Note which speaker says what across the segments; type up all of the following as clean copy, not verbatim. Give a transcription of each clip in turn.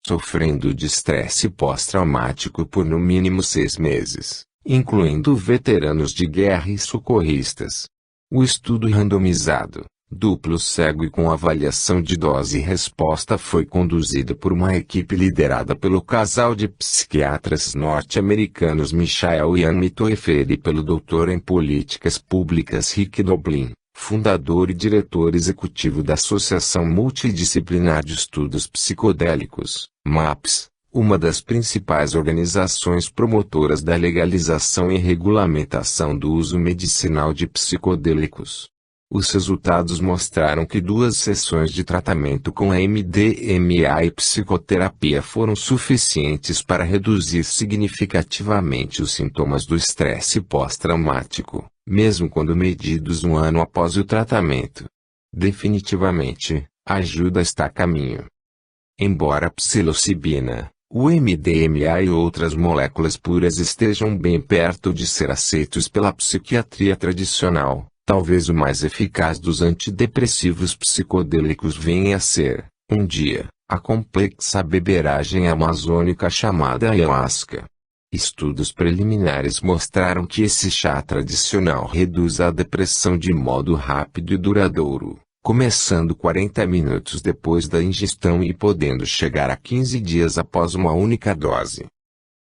Speaker 1: sofrendo de estresse pós-traumático por no mínimo 6 meses, incluindo veteranos de guerra e socorristas. O estudo randomizado, duplo cego e com avaliação de dose e resposta foi conduzido por uma equipe liderada pelo casal de psiquiatras norte-americanos Michael e Amy Toefer e pelo doutor em políticas públicas Rick Doblin, fundador e diretor executivo da Associação Multidisciplinar de Estudos Psicodélicos, MAPS, uma das principais organizações promotoras da legalização e regulamentação do uso medicinal de psicodélicos. Os resultados mostraram que 2 sessões de tratamento com MDMA e psicoterapia foram suficientes para reduzir significativamente os sintomas do estresse pós-traumático, mesmo quando medidos 1 ano após o tratamento. Definitivamente, a ajuda está a caminho. Embora a psilocibina, o MDMA e outras moléculas puras estejam bem perto de ser aceitos pela psiquiatria tradicional, talvez o mais eficaz dos antidepressivos psicodélicos venha a ser, um dia, a complexa beberagem amazônica chamada ayahuasca. Estudos preliminares mostraram que esse chá tradicional reduz a depressão de modo rápido e duradouro, começando 40 minutos depois da ingestão e podendo chegar a 15 dias após uma única dose.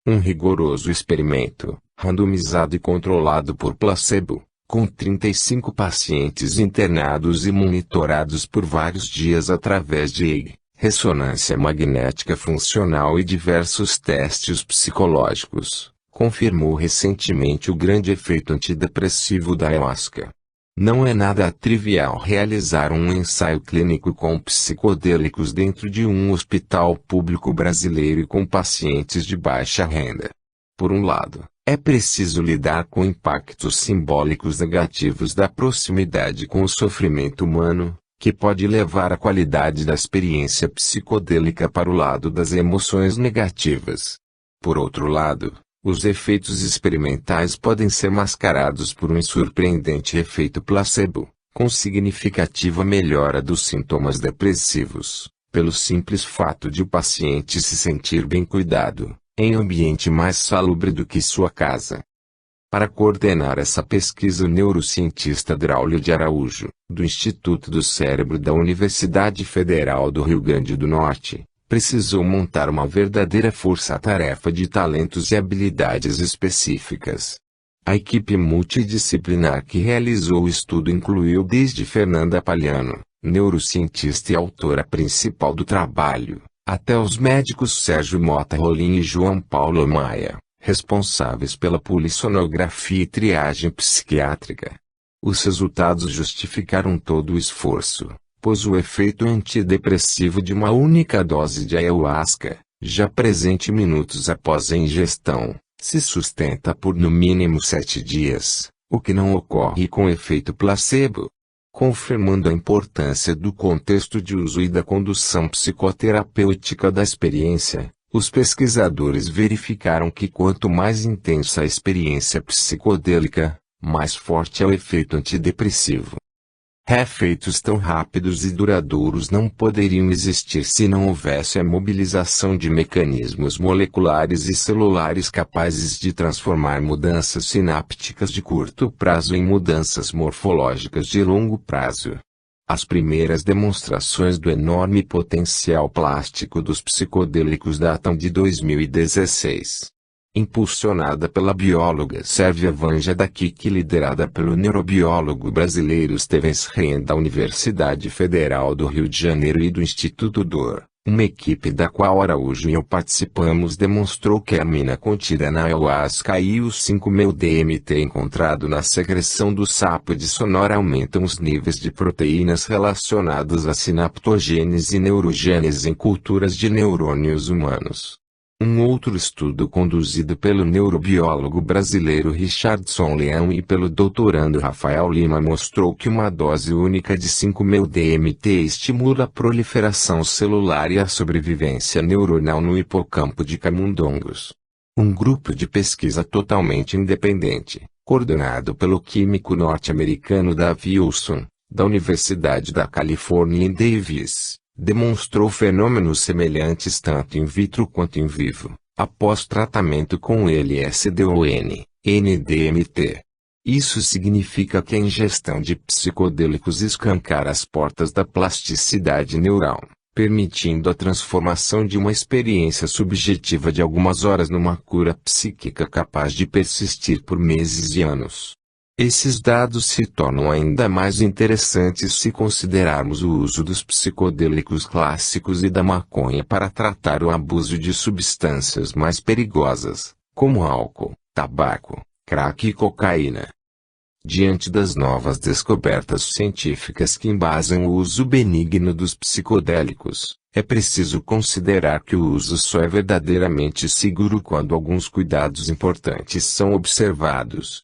Speaker 1: Um rigoroso experimento, randomizado e controlado por placebo, com 35 pacientes internados e monitorados por vários dias através de EEG, ressonância magnética funcional e diversos testes psicológicos, confirmou recentemente o grande efeito antidepressivo da ayahuasca. Não é nada trivial realizar um ensaio clínico com psicodélicos dentro de um hospital público brasileiro e com pacientes de baixa renda. Por um lado, é preciso lidar com impactos simbólicos negativos da proximidade com o sofrimento humano, que pode levar a qualidade da experiência psicodélica para o lado das emoções negativas. Por outro lado, os efeitos experimentais podem ser mascarados por um surpreendente efeito placebo, com significativa melhora dos sintomas depressivos, pelo simples fato de o paciente se sentir bem cuidado, em ambiente mais salubre do que sua casa. Para coordenar essa pesquisa, o neurocientista Draulio de Araújo, do Instituto do Cérebro da Universidade Federal do Rio Grande do Norte, precisou montar uma verdadeira força-tarefa de talentos e habilidades específicas. A equipe multidisciplinar que realizou o estudo incluiu desde Fernanda Palhano, neurocientista e autora principal do trabalho, até os médicos Sérgio Mota Rolim e João Paulo Maia, responsáveis pela polissonografia e triagem psiquiátrica. Os resultados justificaram todo o esforço, pois o efeito antidepressivo de uma única dose de ayahuasca, já presente minutos após a ingestão, se sustenta por no mínimo 7 dias, o que não ocorre com efeito placebo. Confirmando a importância do contexto de uso e da condução psicoterapêutica da experiência, os pesquisadores verificaram que quanto mais intensa a experiência psicodélica, mais forte é o efeito antidepressivo. Efeitos tão rápidos e duradouros não poderiam existir se não houvesse a mobilização de mecanismos moleculares e celulares capazes de transformar mudanças sinápticas de curto prazo em mudanças morfológicas de longo prazo. As primeiras demonstrações do enorme potencial plástico dos psicodélicos datam de 2016. Impulsionada pela bióloga Sérvia Vanja Dakik e liderada pelo neurobiólogo brasileiro Stevens Ren da Universidade Federal do Rio de Janeiro e do Instituto DOR, uma equipe da qual Araújo e eu participamos demonstrou que a amina contida na ayahuasca e o 5-MeO-DMT encontrado na secreção do sapo de sonora aumentam os níveis de proteínas relacionados à sinaptogênese e neurogênese em culturas de neurônios humanos. Um outro estudo conduzido pelo neurobiólogo brasileiro Richardson Leão e pelo doutorando Rafael Lima mostrou que uma dose única de 5-MeO-DMT estimula a proliferação celular e a sobrevivência neuronal no hipocampo de camundongos. Um grupo de pesquisa totalmente independente, coordenado pelo químico norte-americano Davey Wilson, da Universidade da Califórnia em Davis, demonstrou fenômenos semelhantes tanto in vitro quanto in vivo, após tratamento com LSD ou NDMT. Isso significa que a ingestão de psicodélicos escancara as portas da plasticidade neural, permitindo a transformação de uma experiência subjetiva de algumas horas numa cura psíquica capaz de persistir por meses e anos. Esses dados se tornam ainda mais interessantes se considerarmos o uso dos psicodélicos clássicos e da maconha para tratar o abuso de substâncias mais perigosas, como álcool, tabaco, crack e cocaína. Diante das novas descobertas científicas que embasam o uso benigno dos psicodélicos, é preciso considerar que o uso só é verdadeiramente seguro quando alguns cuidados importantes são observados.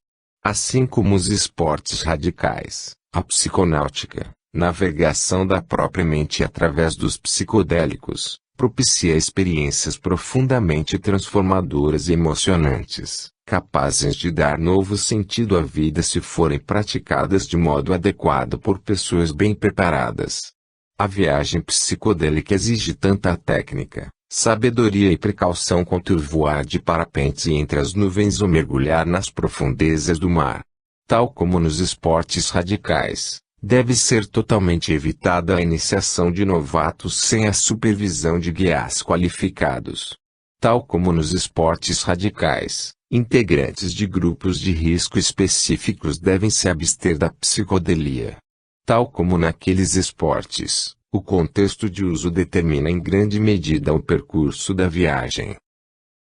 Speaker 1: Assim como os esportes radicais, a psiconáutica, navegação da própria mente através dos psicodélicos, propicia experiências profundamente transformadoras e emocionantes, capazes de dar novo sentido à vida se forem praticadas de modo adequado por pessoas bem preparadas. A viagem psicodélica exige tanta técnica, sabedoria e precaução quanto voar de parapente entre as nuvens ou mergulhar nas profundezas do mar. Tal como nos esportes radicais, deve ser totalmente evitada a iniciação de novatos sem a supervisão de guias qualificados. Tal como nos esportes radicais, integrantes de grupos de risco específicos devem se abster da psicodelia. Tal como naqueles esportes, o contexto de uso determina em grande medida o percurso da viagem.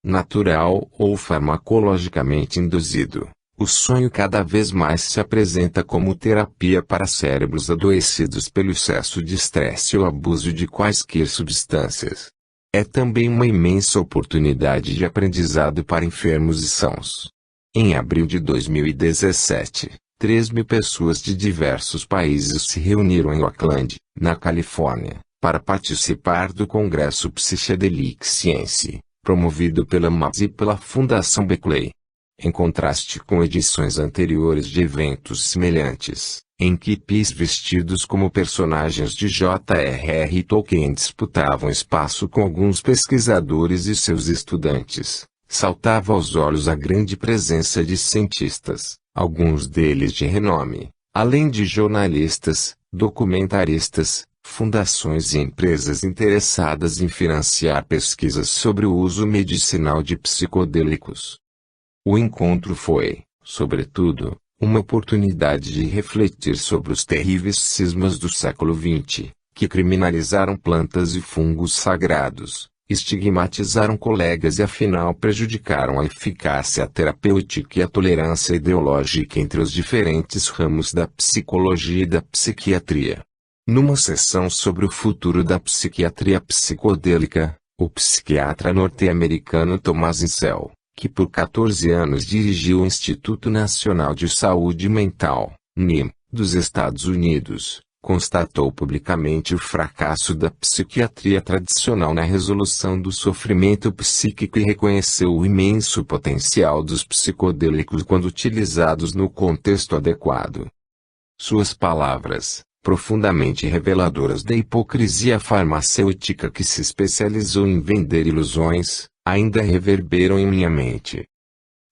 Speaker 1: Natural ou farmacologicamente induzido, o sonho cada vez mais se apresenta como terapia para cérebros adoecidos pelo excesso de estresse ou abuso de quaisquer substâncias. É também uma imensa oportunidade de aprendizado para enfermos e sãos. Em abril de 2017, 3.000 pessoas de diversos países se reuniram em Oakland, na Califórnia, para participar do Congresso Psychedelic Science, promovido pela MAPS e pela Fundação Beckley. Em contraste com edições anteriores de eventos semelhantes, em que hippies vestidos como personagens de J.R.R. Tolkien disputavam espaço com alguns pesquisadores e seus estudantes, saltava aos olhos a grande presença de cientistas, alguns deles de renome, além de jornalistas, documentaristas, fundações e empresas interessadas em financiar pesquisas sobre o uso medicinal de psicodélicos. O encontro foi, sobretudo, uma oportunidade de refletir sobre os terríveis cismas do século XX, que criminalizaram plantas e fungos sagrados, estigmatizaram colegas e afinal prejudicaram a eficácia terapêutica e a tolerância ideológica entre os diferentes ramos da psicologia e da psiquiatria. Numa sessão sobre o futuro da psiquiatria psicodélica, o psiquiatra norte-americano Thomas Insel, que por 14 anos dirigiu o Instituto Nacional de Saúde Mental, NIM, dos Estados Unidos, constatou publicamente o fracasso da psiquiatria tradicional na resolução do sofrimento psíquico e reconheceu o imenso potencial dos psicodélicos quando utilizados no contexto adequado. Suas palavras, profundamente reveladoras da hipocrisia farmacêutica que se especializou em vender ilusões, ainda reverberam em minha mente.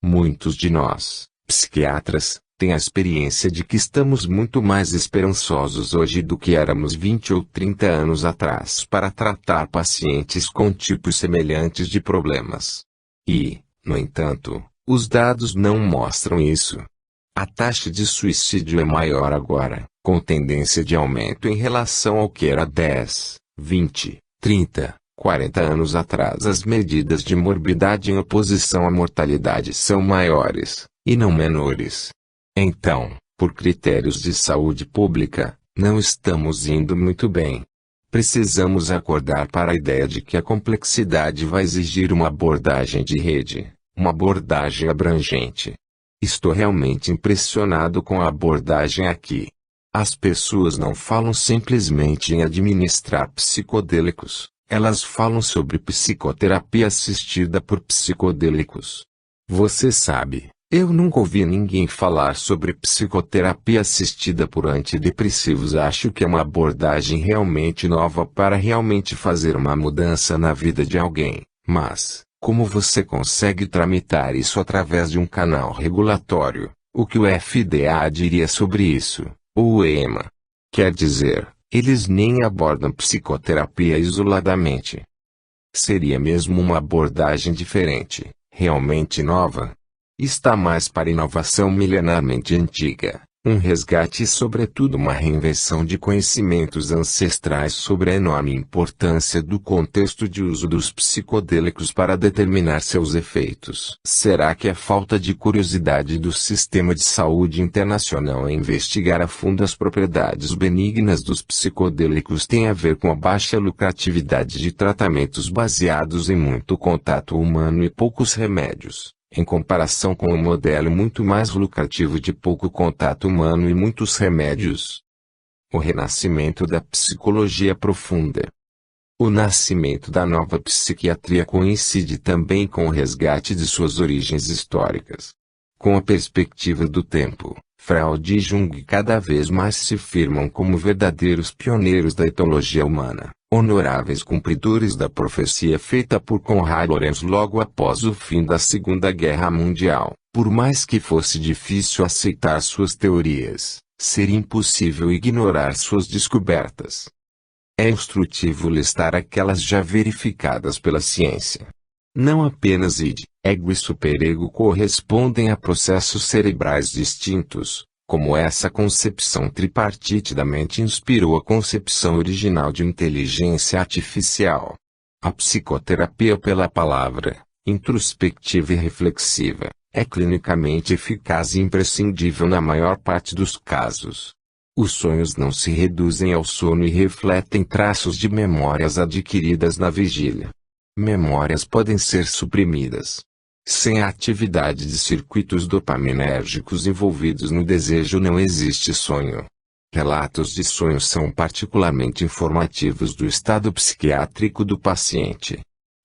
Speaker 1: Muitos de nós, psiquiatras, têm a experiência de que estamos muito mais esperançosos hoje do que éramos 20 ou 30 anos atrás para tratar pacientes com tipos semelhantes de problemas. E, no entanto, os dados não mostram isso. A taxa de suicídio é maior agora, com tendência de aumento em relação ao que era 10, 20, 30, 40 anos atrás. As medidas de morbidade em oposição à mortalidade são maiores, e não menores. Então, por critérios de saúde pública, não estamos indo muito bem. Precisamos acordar para a ideia de que a complexidade vai exigir uma abordagem de rede, uma abordagem abrangente. Estou realmente impressionado com a abordagem aqui. As pessoas não falam simplesmente em administrar psicodélicos, elas falam sobre psicoterapia assistida por psicodélicos. Você sabe, Eu nunca ouvi ninguém falar sobre psicoterapia assistida por antidepressivos. Acho que é uma abordagem realmente nova para realmente fazer uma mudança na vida de alguém. Mas, como você consegue tramitar isso através de um canal regulatório? O que o FDA diria sobre isso? Ou o EMA? Quer dizer, eles nem abordam psicoterapia isoladamente. Seria mesmo uma abordagem diferente, realmente nova? Está mais para inovação milenarmente antiga, um resgate e sobretudo uma reinvenção de conhecimentos ancestrais sobre a enorme importância do contexto de uso dos psicodélicos para determinar seus efeitos. Será que a falta de curiosidade do sistema de saúde internacional em investigar a fundo as propriedades benignas dos psicodélicos tem a ver com a baixa lucratividade de tratamentos baseados em muito contato humano e poucos remédios, em comparação com o modelo muito mais lucrativo de pouco contato humano e muitos remédios? O renascimento da psicologia profunda. O nascimento da nova psiquiatria coincide também com o resgate de suas origens históricas. Com a perspectiva do tempo, Freud e Jung cada vez mais se firmam como verdadeiros pioneiros da etologia humana, honoráveis cumpridores da profecia feita por Konrad Lorenz logo após o fim da Segunda Guerra Mundial. Por mais que fosse difícil aceitar suas teorias, seria impossível ignorar suas descobertas. É instrutivo listar aquelas já verificadas pela ciência. Não apenas id, ego e superego correspondem a processos cerebrais distintos, como essa concepção tripartite da mente inspirou a concepção original de inteligência artificial. A psicoterapia pela palavra, introspectiva e reflexiva, é clinicamente eficaz e imprescindível na maior parte dos casos. Os sonhos não se reduzem ao sono e refletem traços de memórias adquiridas na vigília. Memórias podem ser suprimidas. Sem a atividade de circuitos dopaminérgicos envolvidos no desejo não existe sonho. Relatos de sonhos são particularmente informativos do estado psiquiátrico do paciente.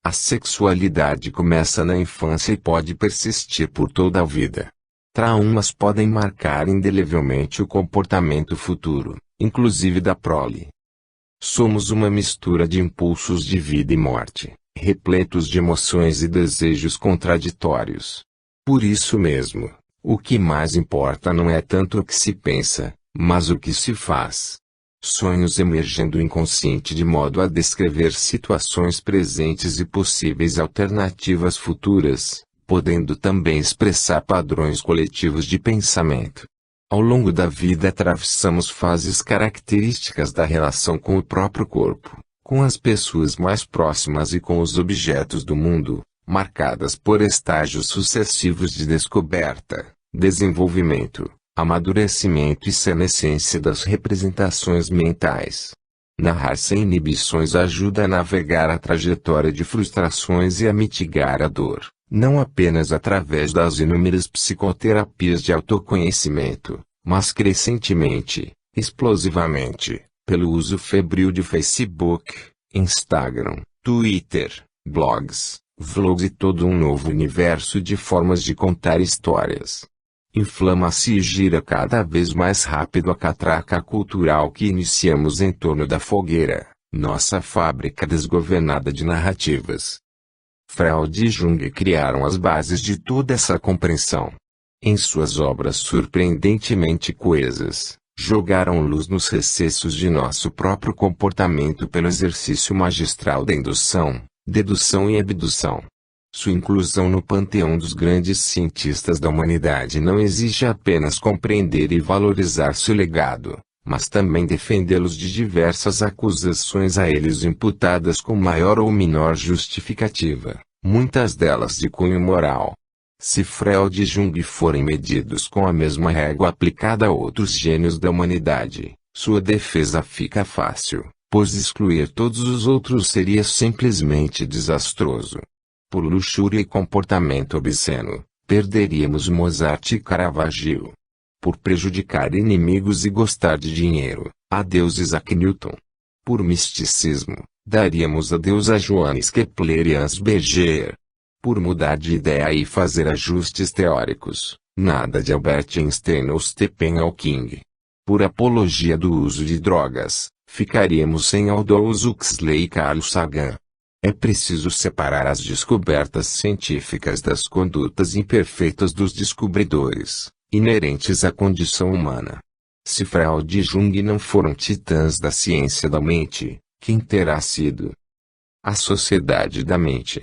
Speaker 1: A sexualidade começa na infância e pode persistir por toda a vida. Traumas podem marcar indelevelmente o comportamento futuro, inclusive da prole. Somos uma mistura de impulsos de vida e morte, repletos de emoções e desejos contraditórios. Por isso mesmo, o que mais importa não é tanto o que se pensa, mas o que se faz. Sonhos emergem do inconsciente de modo a descrever situações presentes e possíveis alternativas futuras, podendo também expressar padrões coletivos de pensamento. Ao longo da vida atravessamos fases características da relação com o próprio corpo, com as pessoas mais próximas e com os objetos do mundo, marcadas por estágios sucessivos de descoberta, desenvolvimento, amadurecimento e senescência das representações mentais. Narrar sem inibições ajuda a navegar a trajetória de frustrações e a mitigar a dor, não apenas através das inúmeras psicoterapias de autoconhecimento, mas crescentemente, explosivamente, pelo uso febril de Facebook, Instagram, Twitter, blogs, vlogs e todo um novo universo de formas de contar histórias. Inflama-se e gira cada vez mais rápido a catraca cultural que iniciamos em torno da fogueira, nossa fábrica desgovernada de narrativas. Freud e Jung criaram as bases de toda essa compreensão. Em suas obras surpreendentemente coesas, jogaram luz nos recessos de nosso próprio comportamento pelo exercício magistral da indução, dedução e abdução. Sua inclusão no panteão dos grandes cientistas da humanidade não exige apenas compreender e valorizar seu legado, mas também defendê-los de diversas acusações a eles imputadas com maior ou menor justificativa, muitas delas de cunho moral. Se Freud e Jung forem medidos com a mesma régua aplicada a outros gênios da humanidade, sua defesa fica fácil, pois excluir todos os outros seria simplesmente desastroso. Por luxúria e comportamento obsceno, perderíamos Mozart e Caravaggio. Por prejudicar inimigos e gostar de dinheiro, adeus Isaac Newton. Por misticismo, daríamos adeus a Johannes Kepler e Hans Berger. por mudar de ideia e fazer ajustes teóricos, nada de Albert Einstein ou Stephen Hawking. Por apologia do uso de drogas, ficaríamos sem Aldous Huxley e Carl Sagan. É preciso separar as descobertas científicas das condutas imperfeitas dos descobridores, inerentes à condição humana. Se Freud e Jung não foram titãs da ciência da mente, quem terá sido? A sociedade da mente.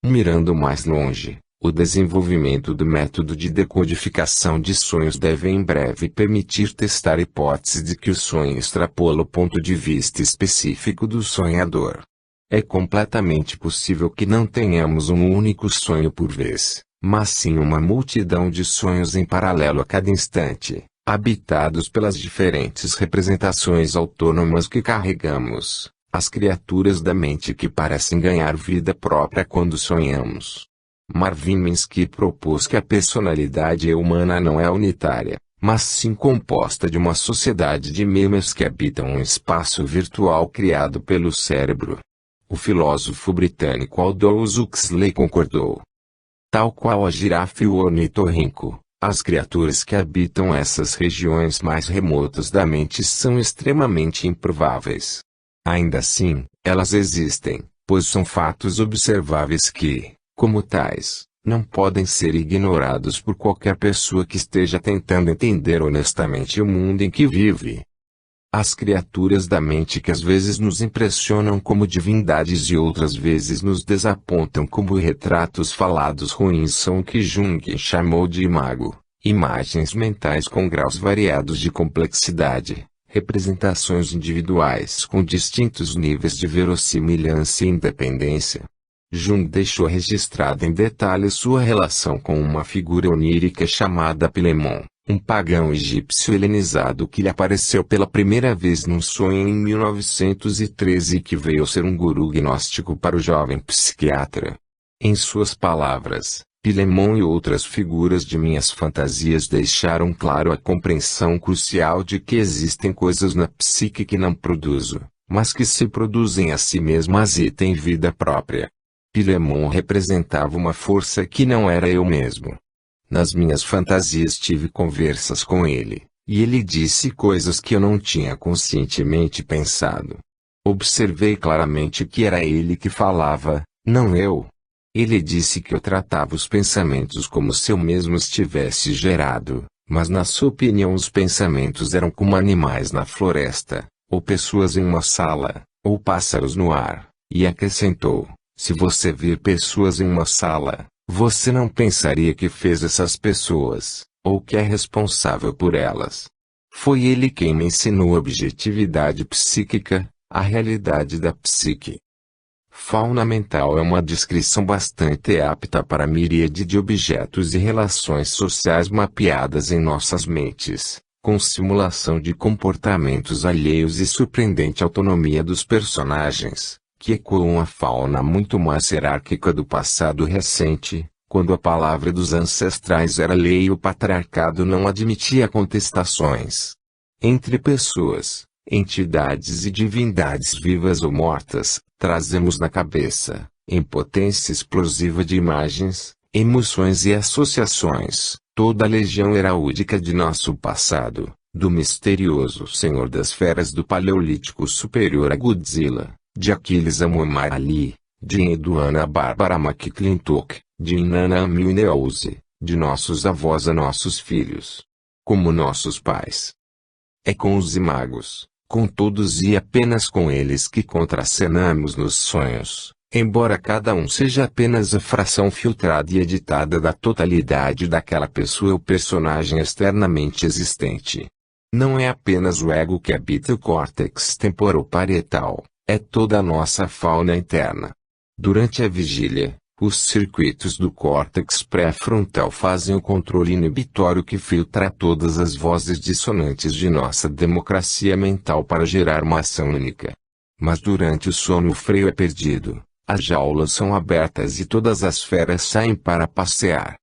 Speaker 1: Mirando mais longe, o desenvolvimento do método de decodificação de sonhos deve em breve permitir testar a hipótese de que o sonho extrapola o ponto de vista específico do sonhador. É completamente possível que não tenhamos um único sonho por vez, mas sim uma multidão de sonhos em paralelo a cada instante, habitados pelas diferentes representações autônomas que carregamos, as criaturas da mente que parecem ganhar vida própria quando sonhamos. Marvin Minsky propôs que a personalidade humana não é unitária, mas sim composta de uma sociedade de memes que habitam um espaço virtual criado pelo cérebro. O filósofo britânico Aldous Huxley concordou. Tal qual a girafa e o ornitorrinco, as criaturas que habitam essas regiões mais remotas da mente são extremamente improváveis. Ainda assim, elas existem, pois são fatos observáveis que, como tais, não podem ser ignorados por qualquer pessoa que esteja tentando entender honestamente o mundo em que vive. As criaturas da mente que às vezes nos impressionam como divindades e outras vezes nos desapontam como retratos falados ruins são o que Jung chamou de imago, imagens mentais com graus variados de complexidade. Representações individuais com distintos níveis de verossimilhança e independência. Jung deixou registrada em detalhes sua relação com uma figura onírica chamada Pilemon, um pagão egípcio helenizado que lhe apareceu pela primeira vez num sonho em 1913 e que veio ser um guru gnóstico para o jovem psiquiatra. Em suas palavras, Pilemon e outras figuras de minhas fantasias deixaram claro a compreensão crucial de que existem coisas na psique que não produzo, mas que se produzem a si mesmas e têm vida própria. Pilemon representava uma força que não era eu mesmo. Nas minhas fantasias tive conversas com ele, e ele disse coisas que eu não tinha conscientemente pensado. Observei claramente que era ele que falava, não eu. Ele disse que eu tratava os pensamentos como se eu mesmo os tivesse gerado, mas na sua opinião os pensamentos eram como animais na floresta, ou pessoas em uma sala, ou pássaros no ar, e acrescentou, se você vir pessoas em uma sala, você não pensaria que fez essas pessoas, ou que é responsável por elas. Foi ele quem me ensinou a objetividade psíquica, a realidade da psique. Fauna mental é uma descrição bastante apta para a miríade de objetos e relações sociais mapeadas em nossas mentes, com simulação de comportamentos alheios e surpreendente autonomia dos personagens, que ecoam a fauna muito mais hierárquica do passado recente, quando a palavra dos ancestrais era lei e o patriarcado não admitia contestações. Entre pessoas, entidades e divindades vivas ou mortas, trazemos na cabeça, em potência explosiva de imagens, emoções e associações, toda a legião heráldica de nosso passado, do misterioso senhor das feras do Paleolítico Superior a Godzilla, de Aquiles a Muhammad Ali, de Eduana Bárbara McClintock, de Inanna Amilneuse, de nossos avós a nossos filhos. Como nossos pais. É com os imagos, com todos e apenas com eles que contracenamos nos sonhos, embora cada um seja apenas a fração filtrada e editada da totalidade daquela pessoa ou personagem externamente existente. Não é apenas o ego que habita o córtex temporoparietal, é toda a nossa fauna interna. Durante a vigília, os circuitos do córtex pré-frontal fazem o controle inibitório que filtra todas as vozes dissonantes de nossa democracia mental para gerar uma ação única. Mas durante o sono o freio é perdido, as jaulas são abertas e todas as feras saem para passear.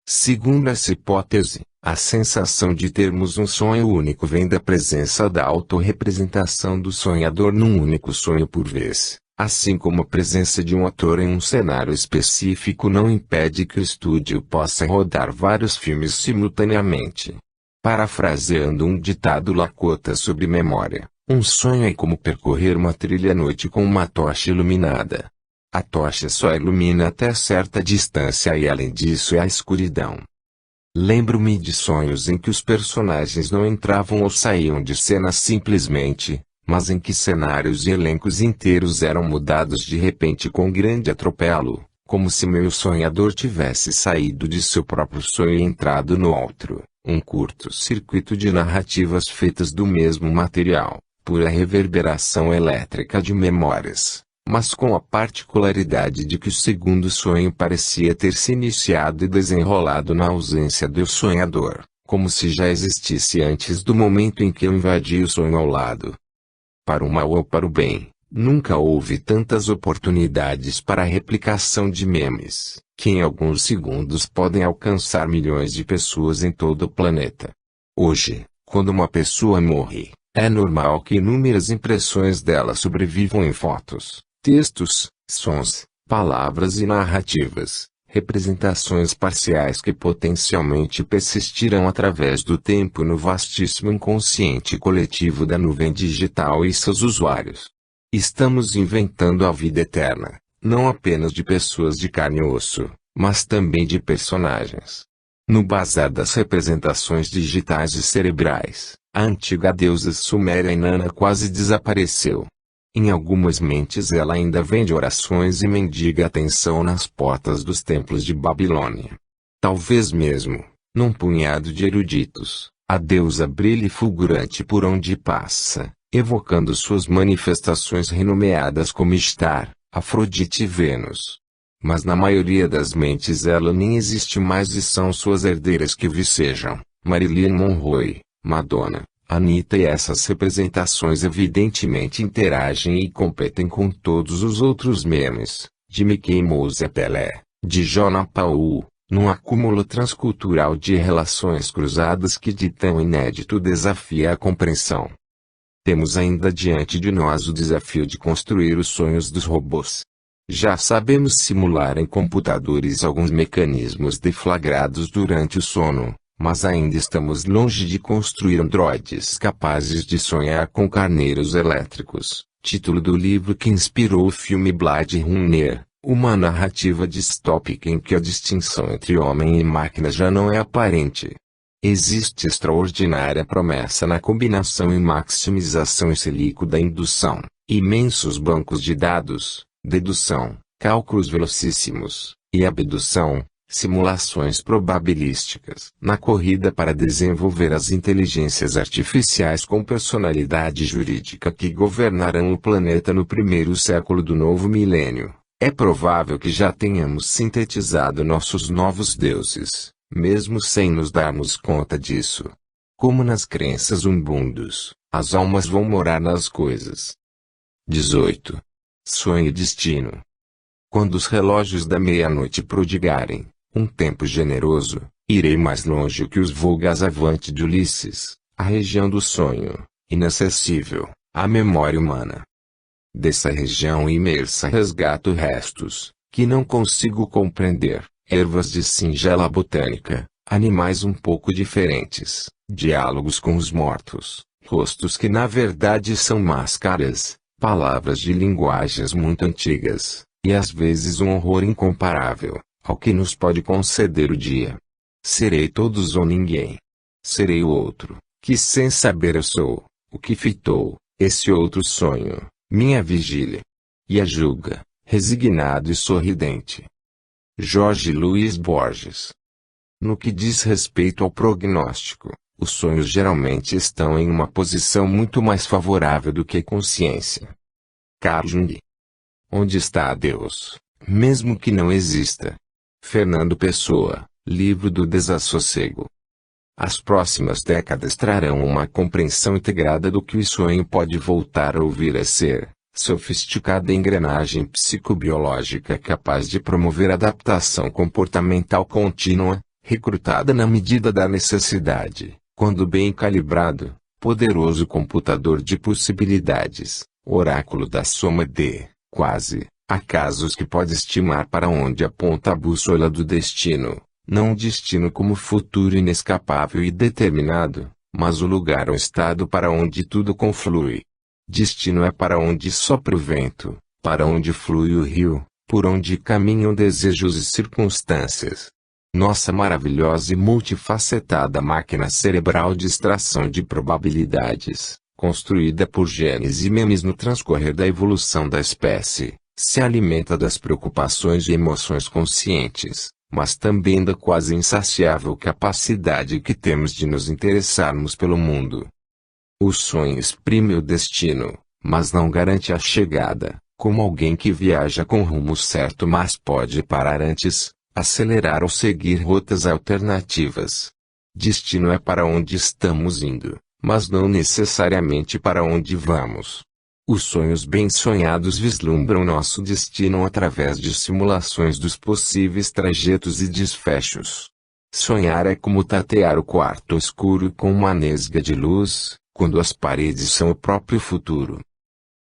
Speaker 1: Segundo essa hipótese, a sensação de termos um sonho único vem da presença da autorrepresentação do sonhador num único sonho por vez, Assim como a presença de um ator em um cenário específico não impede que o estúdio possa rodar vários filmes simultaneamente. Parafraseando um ditado Lakota sobre memória, um sonho é como percorrer uma trilha à noite com uma tocha iluminada. A tocha só ilumina até certa distância e além disso é a escuridão. Lembro-me de sonhos em que os personagens não entravam ou saíam de cena simplesmente, mas em que cenários e elencos inteiros eram mudados de repente com grande atropelo, como se meu sonhador tivesse saído de seu próprio sonho e entrado no outro, um curto-circuito de narrativas feitas do mesmo material, pura reverberação elétrica de memórias, mas com a particularidade de que o segundo sonho parecia ter se iniciado e desenrolado na ausência do sonhador, como se já existisse antes do momento em que eu invadi o sonho ao lado. Para o mal ou para o bem, nunca houve tantas oportunidades para a replicação de memes, que em alguns segundos podem alcançar milhões de pessoas em todo o planeta. Hoje, quando uma pessoa morre, é normal que inúmeras impressões dela sobrevivam em fotos, textos, sons, palavras e narrativas, representações parciais que potencialmente persistirão através do tempo no vastíssimo inconsciente coletivo da nuvem digital e seus usuários. Estamos inventando a vida eterna, não apenas de pessoas de carne e osso, mas também de personagens. No bazar das representações digitais e cerebrais, a antiga deusa suméria Inanna quase desapareceu. Em algumas mentes ela ainda vende orações e mendiga atenção nas portas dos templos de Babilônia. Talvez mesmo, num punhado de eruditos, a deusa brilhe fulgurante por onde passa, evocando suas manifestações renomeadas como Ishtar, Afrodite e Vênus. Mas na maioria das mentes ela nem existe mais e são suas herdeiras que vicejam, Marilyn Monroe, Madonna, Anitta e essas representações evidentemente interagem e competem com todos os outros memes, de Mickey Mouse a Pelé, de Jona Paul, num acúmulo transcultural de relações cruzadas que de tão inédito desafia a compreensão. Temos ainda diante de nós o desafio de construir os sonhos dos robôs. Já sabemos simular em computadores alguns mecanismos deflagrados durante o sono, mas ainda estamos longe de construir androides capazes de sonhar com carneiros elétricos. Título do livro que inspirou o filme Blade Runner, uma narrativa distópica em que a distinção entre homem e máquina já não é aparente. Existe extraordinária promessa na combinação e maximização in silico da indução, imensos bancos de dados, dedução, cálculos velocíssimos, e abdução, simulações probabilísticas. Na corrida para desenvolver as inteligências artificiais com personalidade jurídica que governarão o planeta no primeiro século do novo milênio, é provável que já tenhamos sintetizado nossos novos deuses, mesmo sem nos darmos conta disso. Como nas crenças umbundos, as almas vão morar nas coisas. 18. Sonho e destino. Quando os relógios da meia-noite prodigarem um tempo generoso, irei mais longe que os vogas avante de Ulisses, a região do sonho, inacessível, à memória humana. Dessa região imersa resgato restos, que não consigo compreender, ervas de singela botânica, animais um pouco diferentes, diálogos com os mortos, rostos que na verdade são máscaras, palavras de linguagens muito antigas, e às vezes um horror incomparável ao que nos pode conceder o dia. Serei todos ou ninguém. Serei o outro, que sem saber eu sou, o que fitou, esse outro sonho, minha vigília. E a julga, resignado e sorridente. Jorge Luiz Borges. No que diz respeito ao prognóstico, os sonhos geralmente estão em uma posição muito mais favorável do que a consciência. Carl Jung. Onde está Deus, mesmo que não exista? Fernando Pessoa, Livro do Desassossego. As próximas décadas trarão uma compreensão integrada do que o sonho pode voltar a ouvir a ser, sofisticada engrenagem psicobiológica capaz de promover adaptação comportamental contínua, recrutada na medida da necessidade, quando bem calibrado, poderoso computador de possibilidades, oráculo da soma de Quase, há casos que pode estimar para onde aponta a bússola do destino, não o destino como futuro inescapável e determinado, mas o lugar ou estado para onde tudo conflui. Destino é para onde sopra o vento, para onde flui o rio, por onde caminham desejos e circunstâncias. Nossa maravilhosa e multifacetada máquina cerebral de extração de probabilidades, construída por genes e memes no transcorrer da evolução da espécie, se alimenta das preocupações e emoções conscientes, mas também da quase insaciável capacidade que temos de nos interessarmos pelo mundo. O sonho exprime o destino, mas não garante a chegada, como alguém que viaja com rumo certo mas pode parar antes, acelerar ou seguir rotas alternativas. Destino é para onde estamos indo, mas não necessariamente para onde vamos. Os sonhos bem sonhados vislumbram nosso destino através de simulações dos possíveis trajetos e desfechos. Sonhar é como tatear o quarto escuro com uma nesga de luz, quando as paredes são o próprio futuro.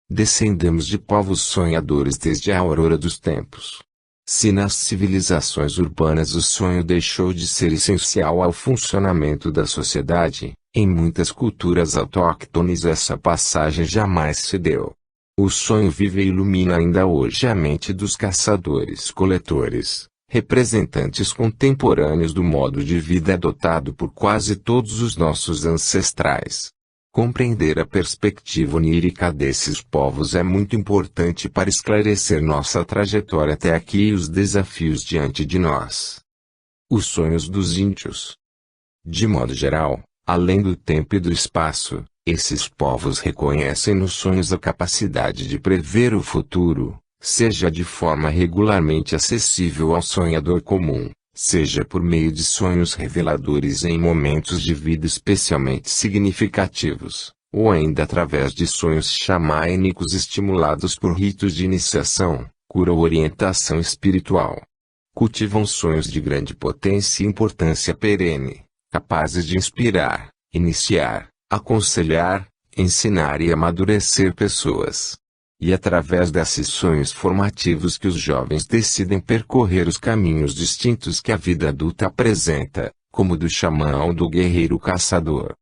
Speaker 1: Descendemos de povos sonhadores desde a aurora dos tempos. Se nas civilizações urbanas o sonho deixou de ser essencial ao funcionamento da sociedade, em muitas culturas autóctones essa passagem jamais se deu. O sonho vive e ilumina ainda hoje a mente dos caçadores-coletores, representantes contemporâneos do modo de vida adotado por quase todos os nossos ancestrais. Compreender a perspectiva onírica desses povos é muito importante para esclarecer nossa trajetória até aqui e os desafios diante de nós. Os sonhos dos índios. De modo geral, além do tempo e do espaço, esses povos reconhecem nos sonhos a capacidade de prever o futuro, seja de forma regularmente acessível ao sonhador comum, seja por meio de sonhos reveladores em momentos de vida especialmente significativos, ou ainda através de sonhos xamânicos estimulados por ritos de iniciação, cura ou orientação espiritual. Cultivam sonhos de grande potência e importância perene, capazes de inspirar, iniciar, aconselhar, ensinar e amadurecer pessoas. E através desses sonhos formativos que os jovens decidem percorrer os caminhos distintos que a vida adulta apresenta, como o do xamã ou do guerreiro caçador.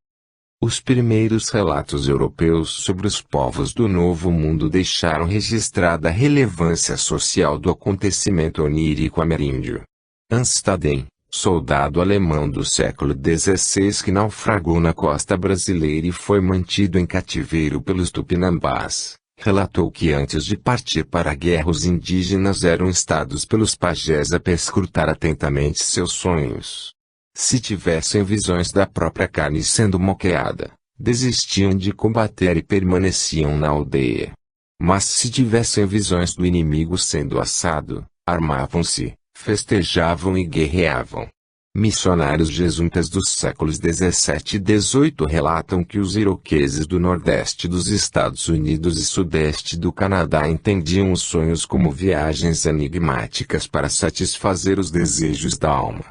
Speaker 1: Os primeiros relatos europeus sobre os povos do Novo Mundo deixaram registrada a relevância social do acontecimento onírico ameríndio. Anstaden, soldado alemão do século XVI que naufragou na costa brasileira e foi mantido em cativeiro pelos tupinambás, relatou que antes de partir para a guerra os indígenas eram instados pelos pajés a perscrutar atentamente seus sonhos. Se tivessem visões da própria carne sendo moqueada, desistiam de combater e permaneciam na aldeia. Mas se tivessem visões do inimigo sendo assado, armavam-se, festejavam e guerreavam. Missionários jesuítas dos séculos XVII e XVIII relatam que os iroqueses do nordeste dos Estados Unidos e sudeste do Canadá entendiam os sonhos como viagens enigmáticas para satisfazer os desejos da alma.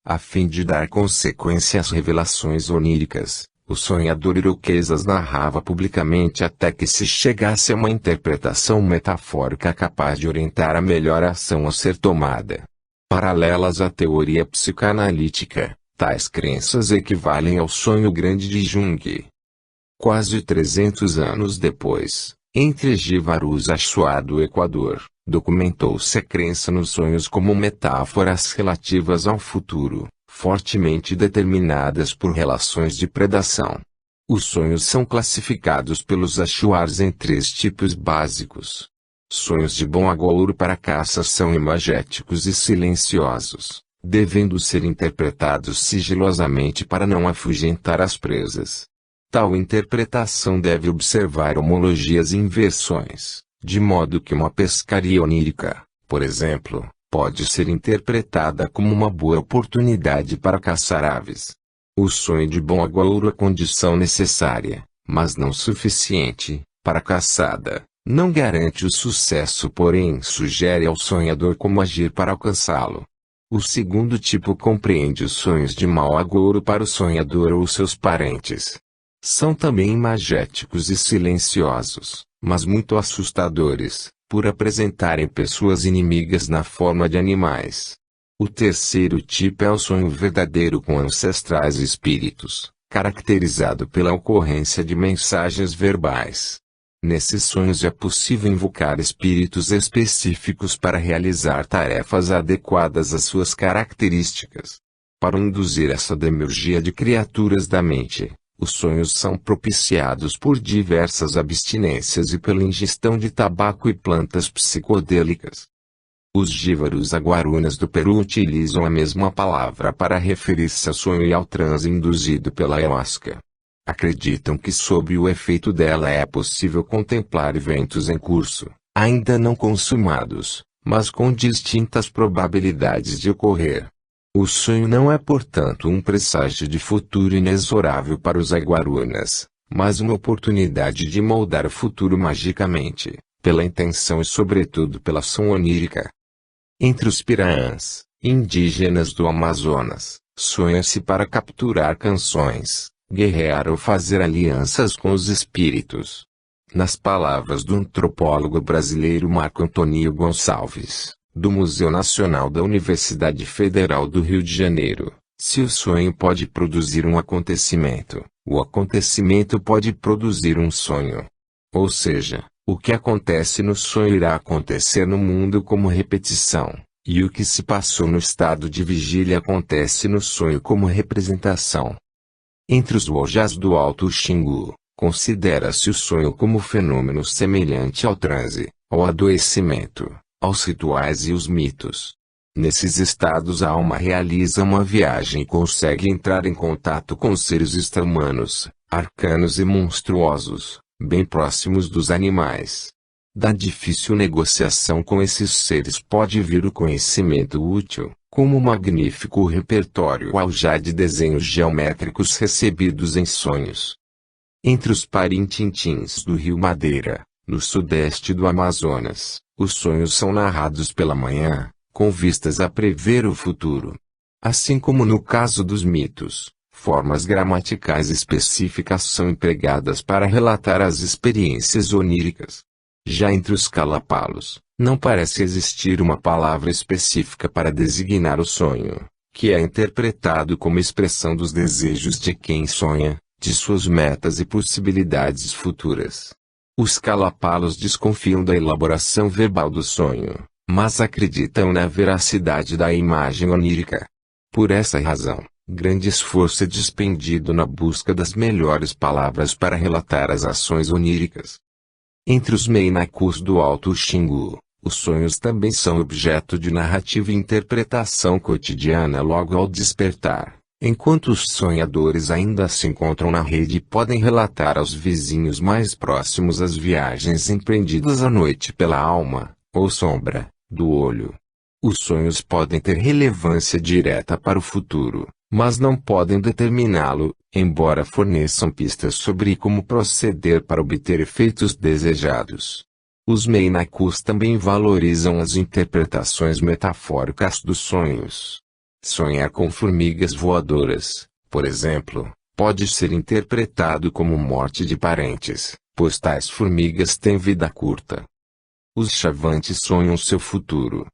Speaker 1: A fim de dar consequência às revelações oníricas, o sonhador iroquês as narrava publicamente até que se chegasse a uma interpretação metafórica capaz de orientar a melhor ação a ser tomada. Paralelas à teoria psicanalítica, tais crenças equivalem ao sonho grande de Jung. Quase 300 anos depois, entre Jivaruz Achua do Equador, documentou-se a crença nos sonhos como metáforas relativas ao futuro, fortemente determinadas por relações de predação. Os sonhos são classificados pelos Achuars em 3 tipos básicos. Sonhos de bom agouro para caça são imagéticos e silenciosos, devendo ser interpretados sigilosamente para não afugentar as presas. Tal interpretação deve observar homologias e inversões, de modo que uma pescaria onírica, por exemplo, pode ser interpretada como uma boa oportunidade para caçar aves. O sonho de bom agouro é condição necessária, mas não suficiente, para a caçada. Não garante o sucesso, porém sugere ao sonhador como agir para alcançá-lo. O segundo tipo compreende os sonhos de mau agouro para o sonhador ou seus parentes. São também imagéticos e silenciosos, mas muito assustadores, por apresentarem pessoas inimigas na forma de animais. O terceiro tipo é o sonho verdadeiro com ancestrais espíritos, caracterizado pela ocorrência de mensagens verbais. Nesses sonhos é possível invocar espíritos específicos para realizar tarefas adequadas às suas características. Para induzir essa demiurgia de criaturas da mente, os sonhos são propiciados por diversas abstinências e pela ingestão de tabaco e plantas psicodélicas. Os jívaros aguarunas do Peru utilizam a mesma palavra para referir-se ao sonho e ao transe induzido pela ayahuasca. Acreditam que sob o efeito dela é possível contemplar eventos em curso, ainda não consumados, mas com distintas probabilidades de ocorrer. O sonho não é, portanto, um presságio de futuro inexorável para os aguarunas, mas uma oportunidade de moldar o futuro magicamente, pela intenção e sobretudo pela ação onírica. Entre os Piraãs, indígenas do Amazonas, sonha-se para capturar canções, guerrear ou fazer alianças com os espíritos. Nas palavras do antropólogo brasileiro Marco Antônio Gonçalves, do Museu Nacional da Universidade Federal do Rio de Janeiro, se o sonho pode produzir um acontecimento, o acontecimento pode produzir um sonho. Ou seja, o que acontece no sonho irá acontecer no mundo como repetição, e o que se passou no estado de vigília acontece no sonho como representação. Entre os Wojás do Alto Xingu, considera-se o sonho como fenômeno semelhante ao transe, ao adoecimento, aos rituais e os mitos. Nesses estados a alma realiza uma viagem e consegue entrar em contato com seres extra-humanos, arcanos e monstruosos, bem próximos dos animais. Da difícil negociação com esses seres pode vir o conhecimento útil, como o magnífico repertório aljá de desenhos geométricos recebidos em sonhos. Entre os Parintintins do Rio Madeira, no sudeste do Amazonas, os sonhos são narrados pela manhã, com vistas a prever o futuro. Assim como no caso dos mitos, formas gramaticais específicas são empregadas para relatar as experiências oníricas. Já entre os Kalapalos, não parece existir uma palavra específica para designar o sonho, que é interpretado como expressão dos desejos de quem sonha, de suas metas e possibilidades futuras. Os Kalapalos desconfiam da elaboração verbal do sonho, mas acreditam na veracidade da imagem onírica. Por essa razão, grande esforço é despendido na busca das melhores palavras para relatar as ações oníricas. Entre os Meinacus do Alto Xingu, os sonhos também são objeto de narrativa e interpretação cotidiana logo ao despertar, enquanto os sonhadores ainda se encontram na rede e podem relatar aos vizinhos mais próximos as viagens empreendidas à noite pela alma, ou sombra, do olho. Os sonhos podem ter relevância direta para o futuro, mas não podem determiná-lo, embora forneçam pistas sobre como proceder para obter efeitos desejados. Os Meinacus também valorizam as interpretações metafóricas dos sonhos. Sonhar com formigas voadoras, por exemplo, pode ser interpretado como morte de parentes, pois tais formigas têm vida curta. Os Xavantes sonham seu futuro.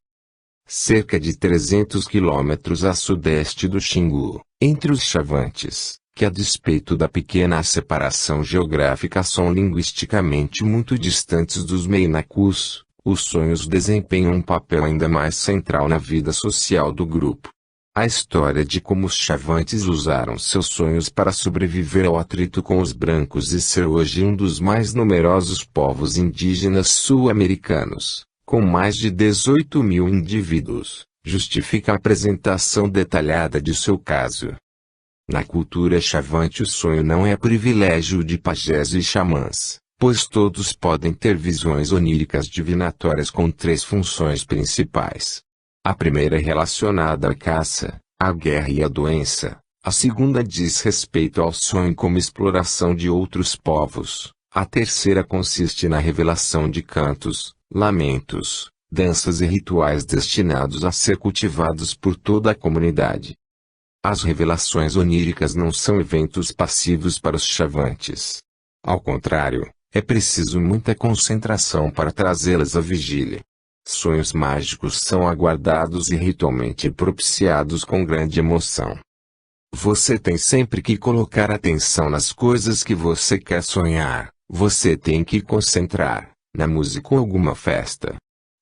Speaker 1: Cerca de 300 quilômetros a sudeste do Xingu, entre os Xavantes, que a despeito da pequena separação geográfica são linguisticamente muito distantes dos Meinacus, os sonhos desempenham um papel ainda mais central na vida social do grupo. A história de como os Xavantes usaram seus sonhos para sobreviver ao atrito com os brancos e ser hoje um dos mais numerosos povos indígenas sul-americanos, com mais de 18 mil indivíduos, justifica a apresentação detalhada de seu caso. Na cultura Xavante o sonho não é privilégio de pajés e xamãs, pois todos podem ter visões oníricas divinatórias com 3 funções principais. A primeira é relacionada à caça, à guerra e à doença. A segunda diz respeito ao sonho como exploração de outros povos. A terceira consiste na revelação de cantos, lamentos, danças e rituais destinados a ser cultivados por toda a comunidade. As revelações oníricas não são eventos passivos para os Xavantes. Ao contrário, É preciso muita concentração para trazê-las à vigília. Sonhos mágicos são aguardados e ritualmente propiciados com grande emoção. Você tem sempre que colocar atenção nas coisas que você quer sonhar. Você tem que concentrar na música ou alguma festa.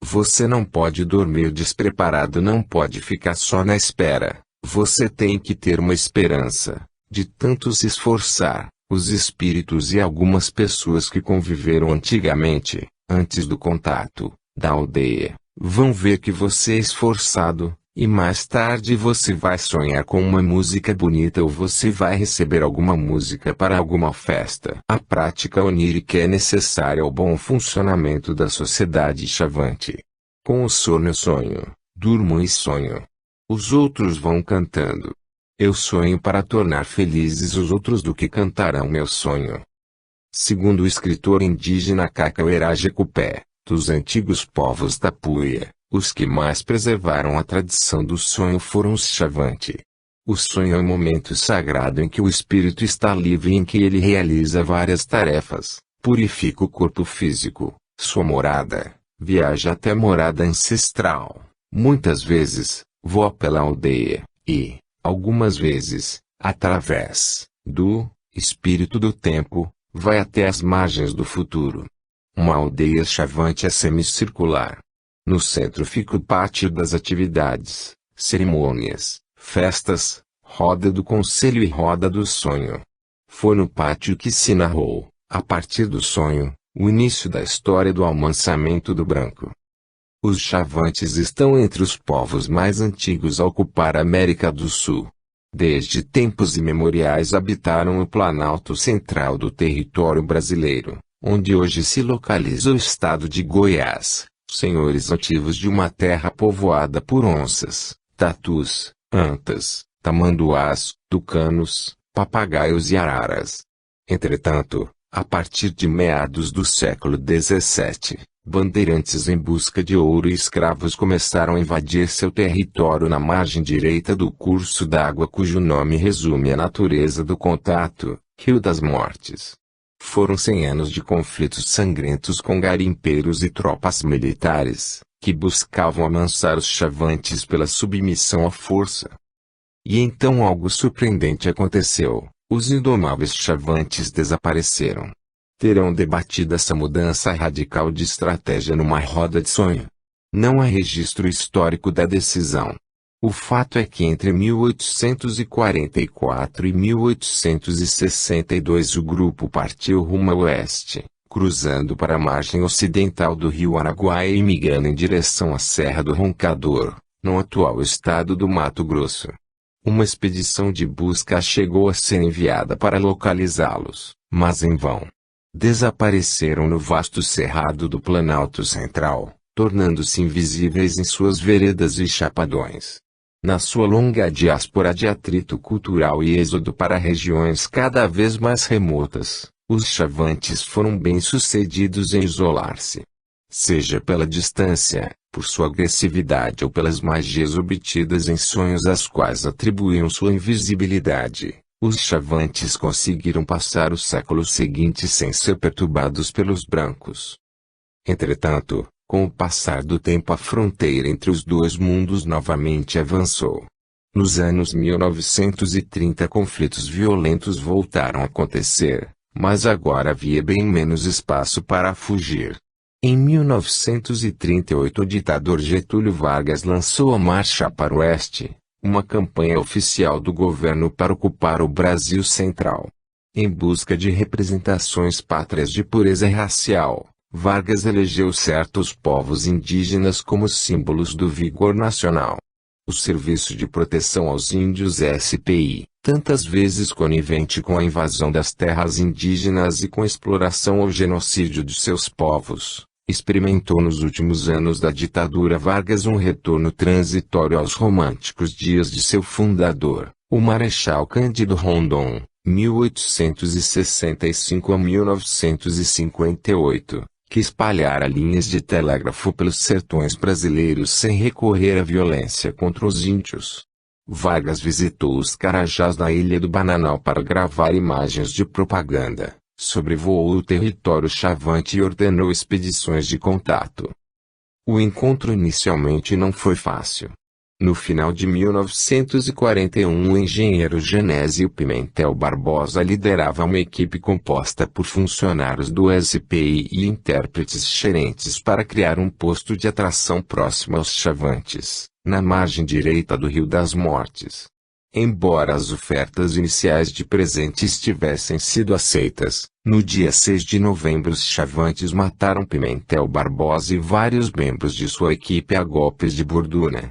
Speaker 1: Você não pode dormir despreparado, não pode ficar só na espera. Você tem que ter uma esperança. De tanto se esforçar, os espíritos e algumas pessoas que conviveram antigamente, antes do contato da aldeia, vão ver que você é esforçado, e mais tarde você vai sonhar com uma música bonita ou você vai receber alguma música para alguma festa. A prática onírica é necessária ao bom funcionamento da sociedade chavante. Com o sono eu sonho, durmo e sonho. Os outros vão cantando. Eu sonho para tornar felizes os outros do que cantarão meu sonho. Segundo o escritor indígena Cacauerá Jecupé, dos antigos povos da Puia, os que mais preservaram a tradição do sonho foram os Xavante. O sonho é um momento sagrado em que o espírito está livre e em que ele realiza várias tarefas, purifica o corpo físico, sua morada, viaja até a morada ancestral, muitas vezes, voa pela aldeia, e, algumas vezes, através do espírito do tempo, vai até as margens do futuro. Uma aldeia chavante é semicircular. No centro fica o pátio das atividades, cerimônias, festas, roda do conselho e roda do sonho. Foi no pátio que se narrou, a partir do sonho, o início da história do amansamento do branco. Os chavantes estão entre os povos mais antigos a ocupar a América do Sul. Desde tempos imemoriais habitaram o planalto central do território brasileiro, onde hoje se localiza o estado de Goiás. Senhores nativos de uma terra povoada por onças, tatus, antas, tamanduás, tucanos, papagaios e araras. Entretanto, a partir de meados do século XVII, bandeirantes em busca de ouro e escravos começaram a invadir seu território na margem direita do curso d'água cujo nome resume a natureza do contato, Rio das Mortes. Foram 100 anos de conflitos sangrentos com garimpeiros e tropas militares, que buscavam amansar os chavantes pela submissão à força. E então algo surpreendente aconteceu, os indomáveis chavantes desapareceram. Terão debatido essa mudança radical de estratégia numa roda de sonho. Não há registro histórico da decisão. O fato é que entre 1844 e 1862 o grupo partiu rumo a oeste, cruzando para a margem ocidental do rio Araguaia e migrando em direção à Serra do Roncador, no atual estado do Mato Grosso. Uma expedição de busca chegou a ser enviada para localizá-los, mas em vão. Desapareceram no vasto cerrado do Planalto Central, tornando-se invisíveis em suas veredas e chapadões. Na sua longa diáspora de atrito cultural e êxodo para regiões cada vez mais remotas, os chavantes foram bem-sucedidos em isolar-se. Seja pela distância, por sua agressividade ou pelas magias obtidas em sonhos às quais atribuíam sua invisibilidade, os chavantes conseguiram passar o século seguinte sem ser perturbados pelos brancos. Entretanto, com o passar do tempo a fronteira entre os dois mundos novamente avançou. Nos anos 1930 conflitos violentos voltaram a acontecer, mas agora havia bem menos espaço para fugir. Em 1938 o ditador Getúlio Vargas lançou a Marcha para o Oeste, uma campanha oficial do governo para ocupar o Brasil Central. Em busca de representações pátrias de pureza racial, Vargas elegeu certos povos indígenas como símbolos do vigor nacional. O Serviço de Proteção aos Índios SPI, tantas vezes conivente com a invasão das terras indígenas e com a exploração ou genocídio de seus povos, experimentou nos últimos anos da ditadura Vargas um retorno transitório aos românticos dias de seu fundador, o Marechal Cândido Rondon, 1865 a 1958. Que espalhara linhas de telégrafo pelos sertões brasileiros sem recorrer à violência contra os índios. Vargas visitou os Carajás na Ilha do Bananal para gravar imagens de propaganda, sobrevoou o território chavante e ordenou expedições de contato. O encontro inicialmente não foi fácil. No final de 1941, o engenheiro Genésio Pimentel Barbosa liderava uma equipe composta por funcionários do SPI e intérpretes xerentes para criar um posto de atração próximo aos chavantes, na margem direita do Rio das Mortes. Embora as ofertas iniciais de presentes tivessem sido aceitas, no dia 6 de novembro os chavantes mataram Pimentel Barbosa e vários membros de sua equipe a golpes de borduna.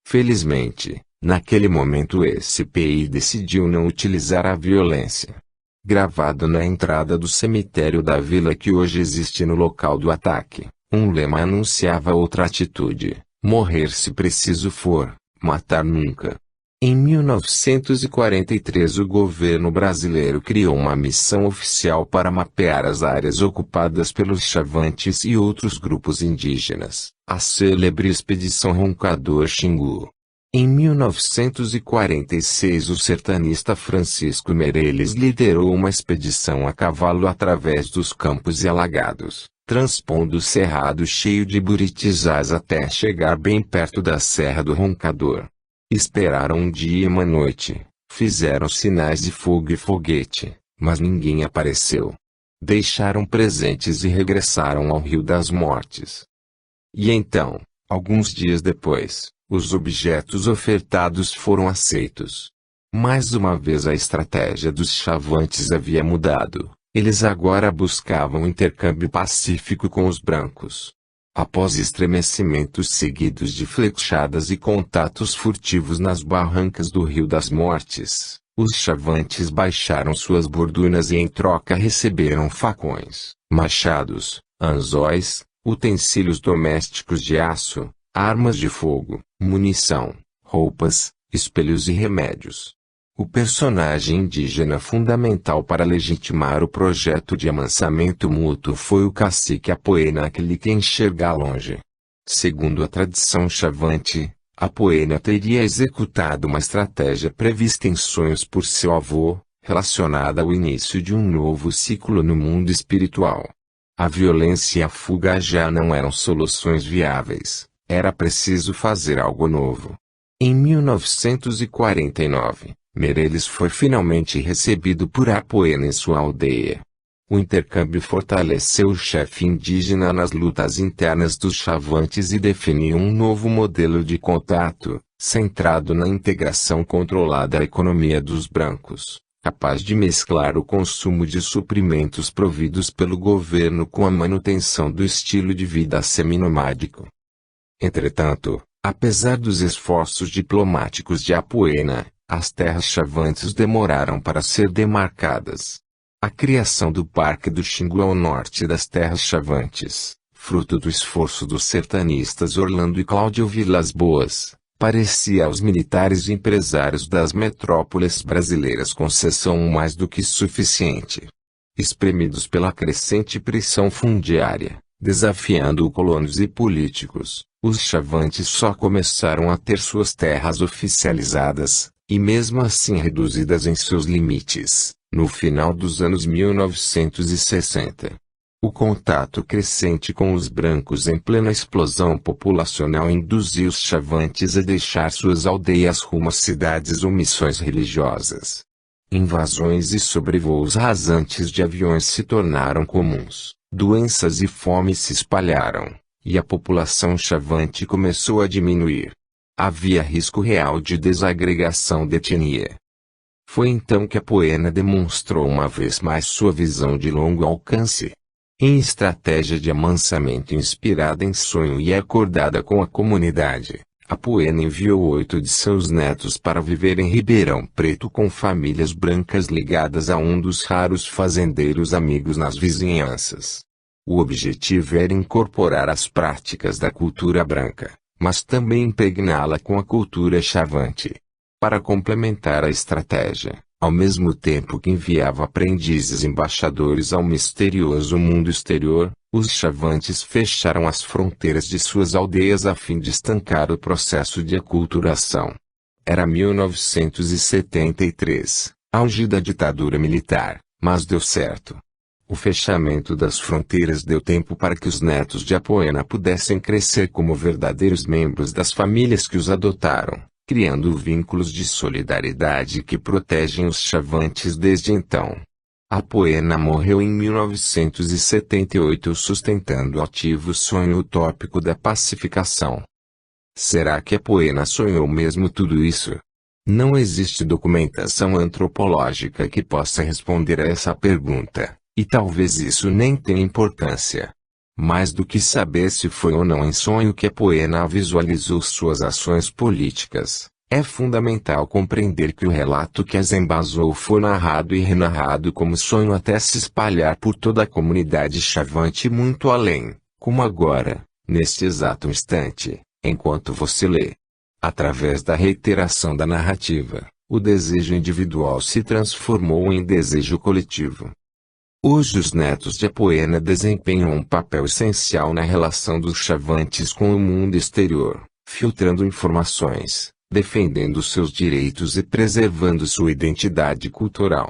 Speaker 1: Felizmente, naquele momento o SPI decidiu não utilizar a violência. Gravado na entrada do cemitério da vila que hoje existe no local do ataque, um lema anunciava outra atitude: morrer se preciso for, matar nunca. Em 1943 o governo brasileiro criou uma missão oficial para mapear as áreas ocupadas pelos chavantes e outros grupos indígenas, a célebre Expedição Roncador-Xingu. Em 1946 o sertanista Francisco Meirelles liderou uma expedição a cavalo através dos campos e alagados, transpondo o cerrado cheio de buritizás até chegar bem perto da Serra do Roncador. Esperaram um dia e uma noite, fizeram sinais de fogo e foguete, mas ninguém apareceu. Deixaram presentes e regressaram ao Rio das Mortes. E então, alguns dias depois, os objetos ofertados foram aceitos. Mais uma vez a estratégia dos chavantes havia mudado, eles agora buscavam intercâmbio pacífico com os brancos. Após estremecimentos seguidos de flechadas e contatos furtivos nas barrancas do Rio das Mortes, os chavantes baixaram suas bordunas e em troca receberam facões, machados, anzóis, utensílios domésticos de aço, armas de fogo, munição, roupas, espelhos e remédios. O personagem indígena fundamental para legitimar o projeto de amansamento mútuo foi o cacique Apoena, aquele que enxerga longe. Segundo a tradição chavante, Apoena teria executado uma estratégia prevista em sonhos por seu avô, relacionada ao início de um novo ciclo no mundo espiritual. A violência e a fuga já não eram soluções viáveis, era preciso fazer algo novo. Em 1949, Meirelles foi finalmente recebido por Apoena em sua aldeia. O intercâmbio fortaleceu o chefe indígena nas lutas internas dos chavantes e definiu um novo modelo de contato, centrado na integração controlada da economia dos brancos, capaz de mesclar o consumo de suprimentos providos pelo governo com a manutenção do estilo de vida semi-nomádico. Entretanto, apesar dos esforços diplomáticos de Apoena, as terras chavantes demoraram para ser demarcadas. A criação do Parque do Xingu ao norte das terras chavantes, fruto do esforço dos sertanistas Orlando e Cláudio Vilas Boas, parecia aos militares e empresários das metrópoles brasileiras concessão mais do que suficiente. Espremidos pela crescente pressão fundiária, desafiando colonos e políticos, os chavantes só começaram a ter suas terras oficializadas, e mesmo assim reduzidas em seus limites, no final dos anos 1960. O contato crescente com os brancos em plena explosão populacional induziu os chavantes a deixar suas aldeias rumo às cidades ou missões religiosas. Invasões e sobrevoos rasantes de aviões se tornaram comuns, doenças e fome se espalharam, e a população chavante começou a diminuir. Havia risco real de desagregação de etnia. Foi então que Apoena demonstrou uma vez mais sua visão de longo alcance. Em estratégia de amansamento inspirada em sonho e acordada com a comunidade, Apoena enviou 8 de seus netos para viver em Ribeirão Preto com famílias brancas ligadas a um dos raros fazendeiros amigos nas vizinhanças. O objetivo era incorporar as práticas da cultura branca, mas também impregná-la com a cultura chavante. Para complementar a estratégia, ao mesmo tempo que enviava aprendizes embaixadores ao misterioso mundo exterior, os chavantes fecharam as fronteiras de suas aldeias a fim de estancar o processo de aculturação. Era 1973, auge da ditadura militar, mas deu certo. O fechamento das fronteiras deu tempo para que os netos de Apoena pudessem crescer como verdadeiros membros das famílias que os adotaram, criando vínculos de solidariedade que protegem os Chavantes desde então. Apoena morreu em 1978 sustentando o ativo sonho utópico da pacificação. Será que Apoena sonhou mesmo tudo isso? Não existe documentação antropológica que possa responder a essa pergunta, e talvez isso nem tenha importância. Mais do que saber se foi ou não em sonho que Apoena visualizou suas ações políticas, é fundamental compreender que o relato que as embasou foi narrado e renarrado como sonho até se espalhar por toda a comunidade Chavante muito além, como agora, neste exato instante, enquanto você lê. Através da reiteração da narrativa, o desejo individual se transformou em desejo coletivo. Hoje os netos de Apoena desempenham um papel essencial na relação dos Chavantes com o mundo exterior, filtrando informações, defendendo seus direitos e preservando sua identidade cultural.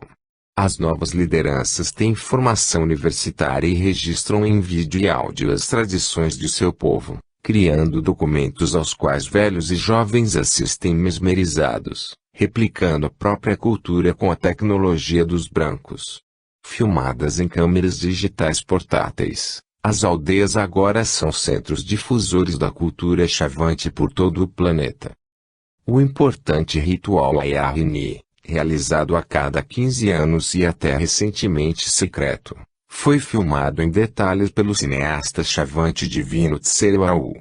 Speaker 1: As novas lideranças têm formação universitária e registram em vídeo e áudio as tradições de seu povo, criando documentos aos quais velhos e jovens assistem mesmerizados, replicando a própria cultura com a tecnologia dos brancos. Filmadas em câmeras digitais portáteis, as aldeias agora são centros difusores da cultura Chavante por todo o planeta. O importante ritual Ayahini, realizado a cada 15 anos e até recentemente secreto, foi filmado em detalhes pelo cineasta Chavante Divino Tserewau.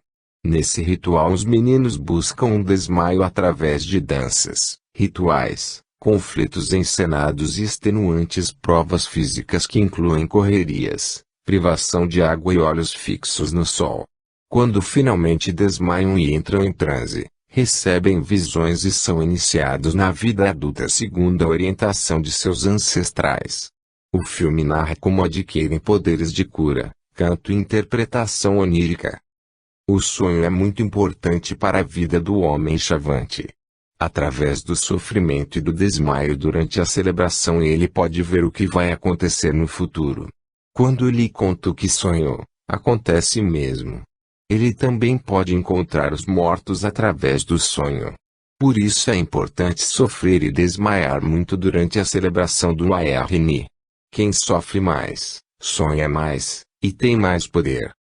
Speaker 1: Nesse ritual os meninos buscam um desmaio através de danças, rituais, conflitos encenados e extenuantes provas físicas que incluem correrias, privação de água e olhos fixos no sol. Quando finalmente desmaiam e entram em transe, recebem visões e são iniciados na vida adulta segundo a orientação de seus ancestrais. O filme narra como adquirem poderes de cura, canto e interpretação onírica. O sonho é muito importante para a vida do homem Chavante. Através do sofrimento e do desmaio durante a celebração ele pode ver o que vai acontecer no futuro. Quando lhe conta o que sonhou, acontece mesmo. Ele também pode encontrar os mortos através do sonho. Por isso é importante sofrer e desmaiar muito durante a celebração do Ayahini. Quem sofre mais, sonha mais, e tem mais poder.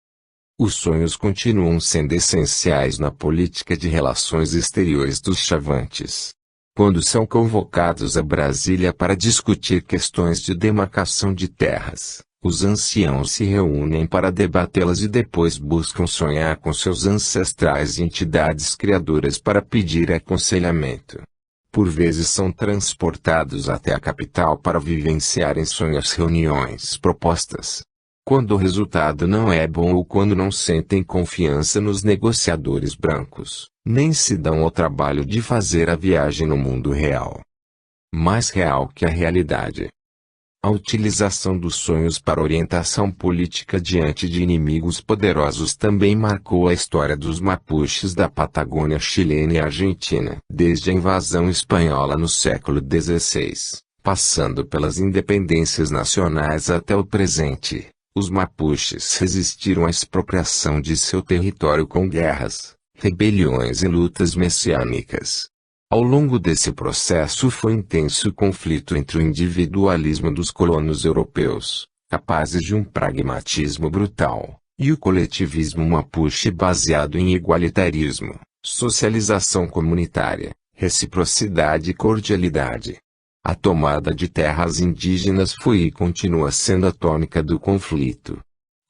Speaker 1: Os sonhos continuam sendo essenciais na política de relações exteriores dos Chavantes. Quando são convocados a Brasília para discutir questões de demarcação de terras, os anciãos se reúnem para debatê-las e depois buscam sonhar com seus ancestrais e entidades criadoras para pedir aconselhamento. Por vezes são transportados até a capital para vivenciar em sonhos reuniões propostas. Quando o resultado não é bom ou quando não sentem confiança nos negociadores brancos, nem se dão ao trabalho de fazer a viagem no mundo real. Mais real que a realidade. A utilização dos sonhos para orientação política diante de inimigos poderosos também marcou a história dos mapuches da Patagônia chilena e argentina, desde a invasão espanhola no século XVI, passando pelas independências nacionais até o presente. Os mapuches resistiram à expropriação de seu território com guerras, rebeliões e lutas messiânicas. Ao longo desse processo foi intenso o conflito entre o individualismo dos colonos europeus, capazes de um pragmatismo brutal, e o coletivismo mapuche baseado em igualitarismo, socialização comunitária, reciprocidade e cordialidade. A tomada de terras indígenas foi e continua sendo a tônica do conflito.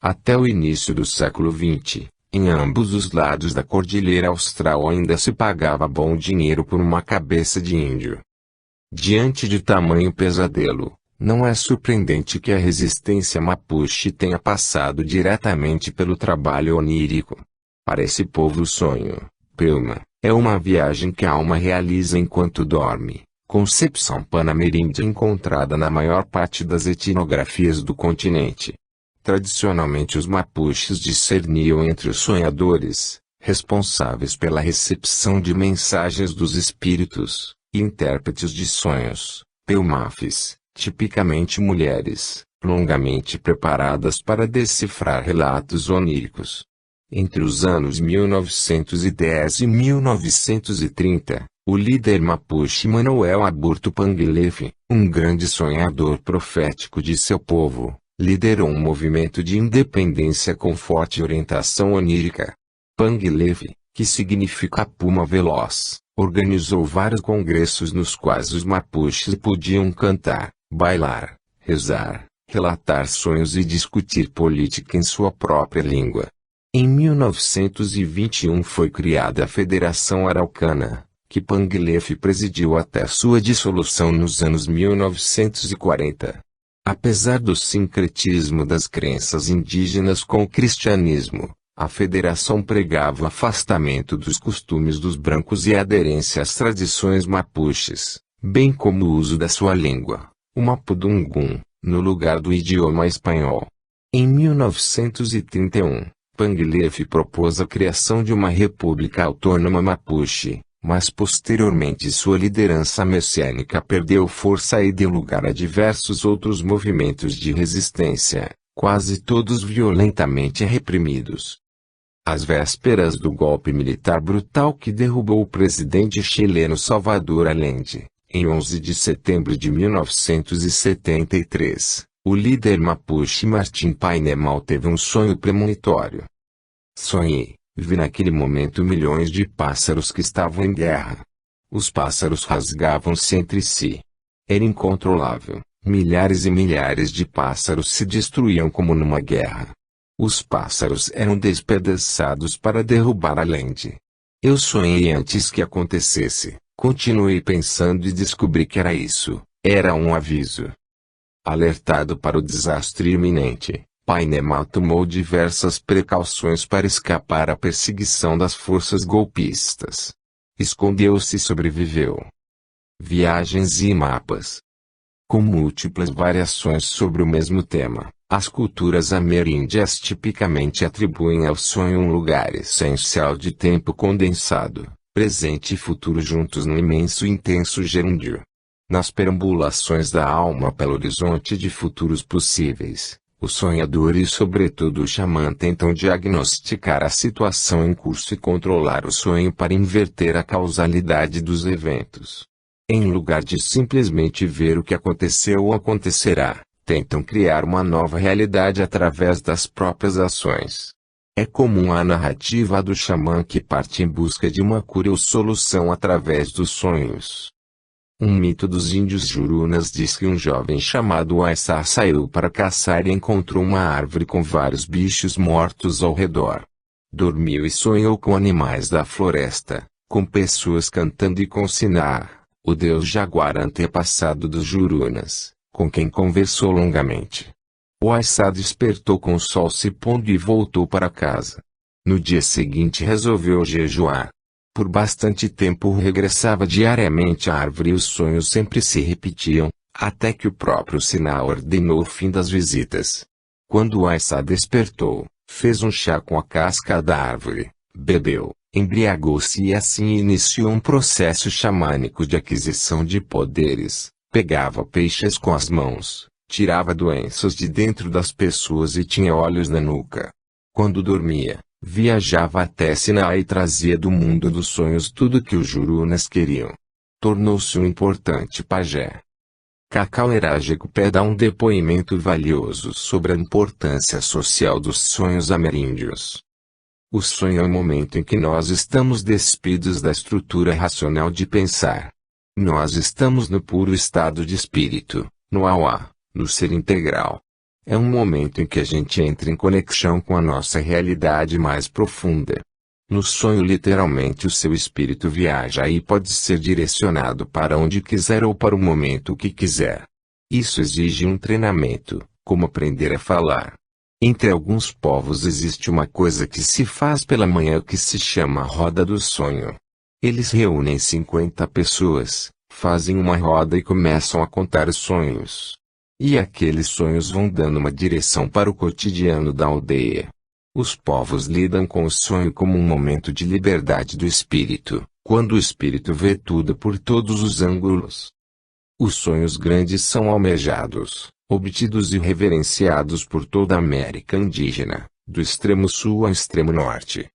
Speaker 1: Até o início do século XX, em ambos os lados da Cordilheira Austral ainda se pagava bom dinheiro por uma cabeça de índio. Diante de tamanho pesadelo, não é surpreendente que a resistência mapuche tenha passado diretamente pelo trabalho onírico. Para esse povo o sonho, Pelma, é uma viagem que a alma realiza enquanto dorme. Concepção panameríndia encontrada na maior parte das etnografias do continente. Tradicionalmente os mapuches discerniam entre os sonhadores, responsáveis pela recepção de mensagens dos espíritos, e intérpretes de sonhos, pelmafes, tipicamente mulheres, longamente preparadas para decifrar relatos oníricos. Entre os anos 1910 e 1930, o líder mapuche Manuel Aburto Panguilef, um grande sonhador profético de seu povo, liderou um movimento de independência com forte orientação onírica. Panguilef, que significa puma veloz, organizou vários congressos nos quais os mapuches podiam cantar, bailar, rezar, relatar sonhos e discutir política em sua própria língua. Em 1921 foi criada a Federação Araucana, que Panguilef presidiu até sua dissolução nos anos 1940. Apesar do sincretismo das crenças indígenas com o cristianismo, a federação pregava o afastamento dos costumes dos brancos e a aderência às tradições mapuches, bem como o uso da sua língua, o mapudungum, no lugar do idioma espanhol. Em 1931, Panguilef propôs a criação de uma república autônoma mapuche, mas posteriormente sua liderança messiânica perdeu força e deu lugar a diversos outros movimentos de resistência, quase todos violentamente reprimidos. Às vésperas do golpe militar brutal que derrubou o presidente chileno Salvador Allende, em 11 de setembro de 1973, o líder mapuche Martim Painemal teve um sonho premonitório. Sonhei, vi naquele momento milhões de pássaros que estavam em guerra. Os pássaros rasgavam-se entre si. Era incontrolável, milhares e milhares de pássaros se destruíam como numa guerra. Os pássaros eram despedaçados para derrubar Allende. Eu sonhei antes que acontecesse, continuei pensando e descobri que era isso, era um aviso. Alertado para o desastre iminente, Painemal tomou diversas precauções para escapar à perseguição das forças golpistas. Escondeu-se e sobreviveu. Viagens e mapas. Com múltiplas variações sobre o mesmo tema, as culturas ameríndias tipicamente atribuem ao sonho um lugar essencial de tempo condensado, presente e futuro juntos no imenso e intenso gerúndio. Nas perambulações da alma pelo horizonte de futuros possíveis, o sonhador e sobretudo o xamã tentam diagnosticar a situação em curso e controlar o sonho para inverter a causalidade dos eventos. Em lugar de simplesmente ver o que aconteceu ou acontecerá, tentam criar uma nova realidade através das próprias ações. É comum a narrativa do xamã que parte em busca de uma cura ou solução através dos sonhos. Um mito dos índios Jurunas diz que um jovem chamado Aissá saiu para caçar e encontrou uma árvore com vários bichos mortos ao redor. Dormiu e sonhou com animais da floresta, com pessoas cantando e com Sinar, o deus jaguar antepassado dos Jurunas, com quem conversou longamente. O Aissá despertou com o sol se pondo e voltou para casa. No dia seguinte resolveu jejuar. Por bastante tempo regressava diariamente à árvore e os sonhos sempre se repetiam, até que o próprio Sinar ordenou o fim das visitas. Quando o Aissá despertou, fez um chá com a casca da árvore, bebeu, embriagou-se e assim iniciou um processo xamânico de aquisição de poderes. Pegava peixes com as mãos, tirava doenças de dentro das pessoas e tinha olhos na nuca. Quando dormia, viajava até Sinar e trazia do mundo dos sonhos tudo que os Jurunas queriam. Tornou-se um importante pajé. Cacau Eragicupé dá um depoimento valioso sobre a importância social dos sonhos ameríndios. O sonho é o momento em que nós estamos despidos da estrutura racional de pensar. Nós estamos no puro estado de espírito, no auá, no ser integral. É um momento em que a gente entra em conexão com a nossa realidade mais profunda. No sonho literalmente o seu espírito viaja e pode ser direcionado para onde quiser ou para o momento que quiser. Isso exige um treinamento, como aprender a falar. Entre alguns povos existe uma coisa que se faz pela manhã que se chama roda do sonho. Eles reúnem 50 pessoas, fazem uma roda e começam a contar sonhos. E aqueles sonhos vão dando uma direção para o cotidiano da aldeia. Os povos lidam com o sonho como um momento de liberdade do espírito, quando o espírito vê tudo por todos os ângulos. Os sonhos grandes são almejados, obtidos e reverenciados por toda a América indígena, do extremo sul ao extremo norte.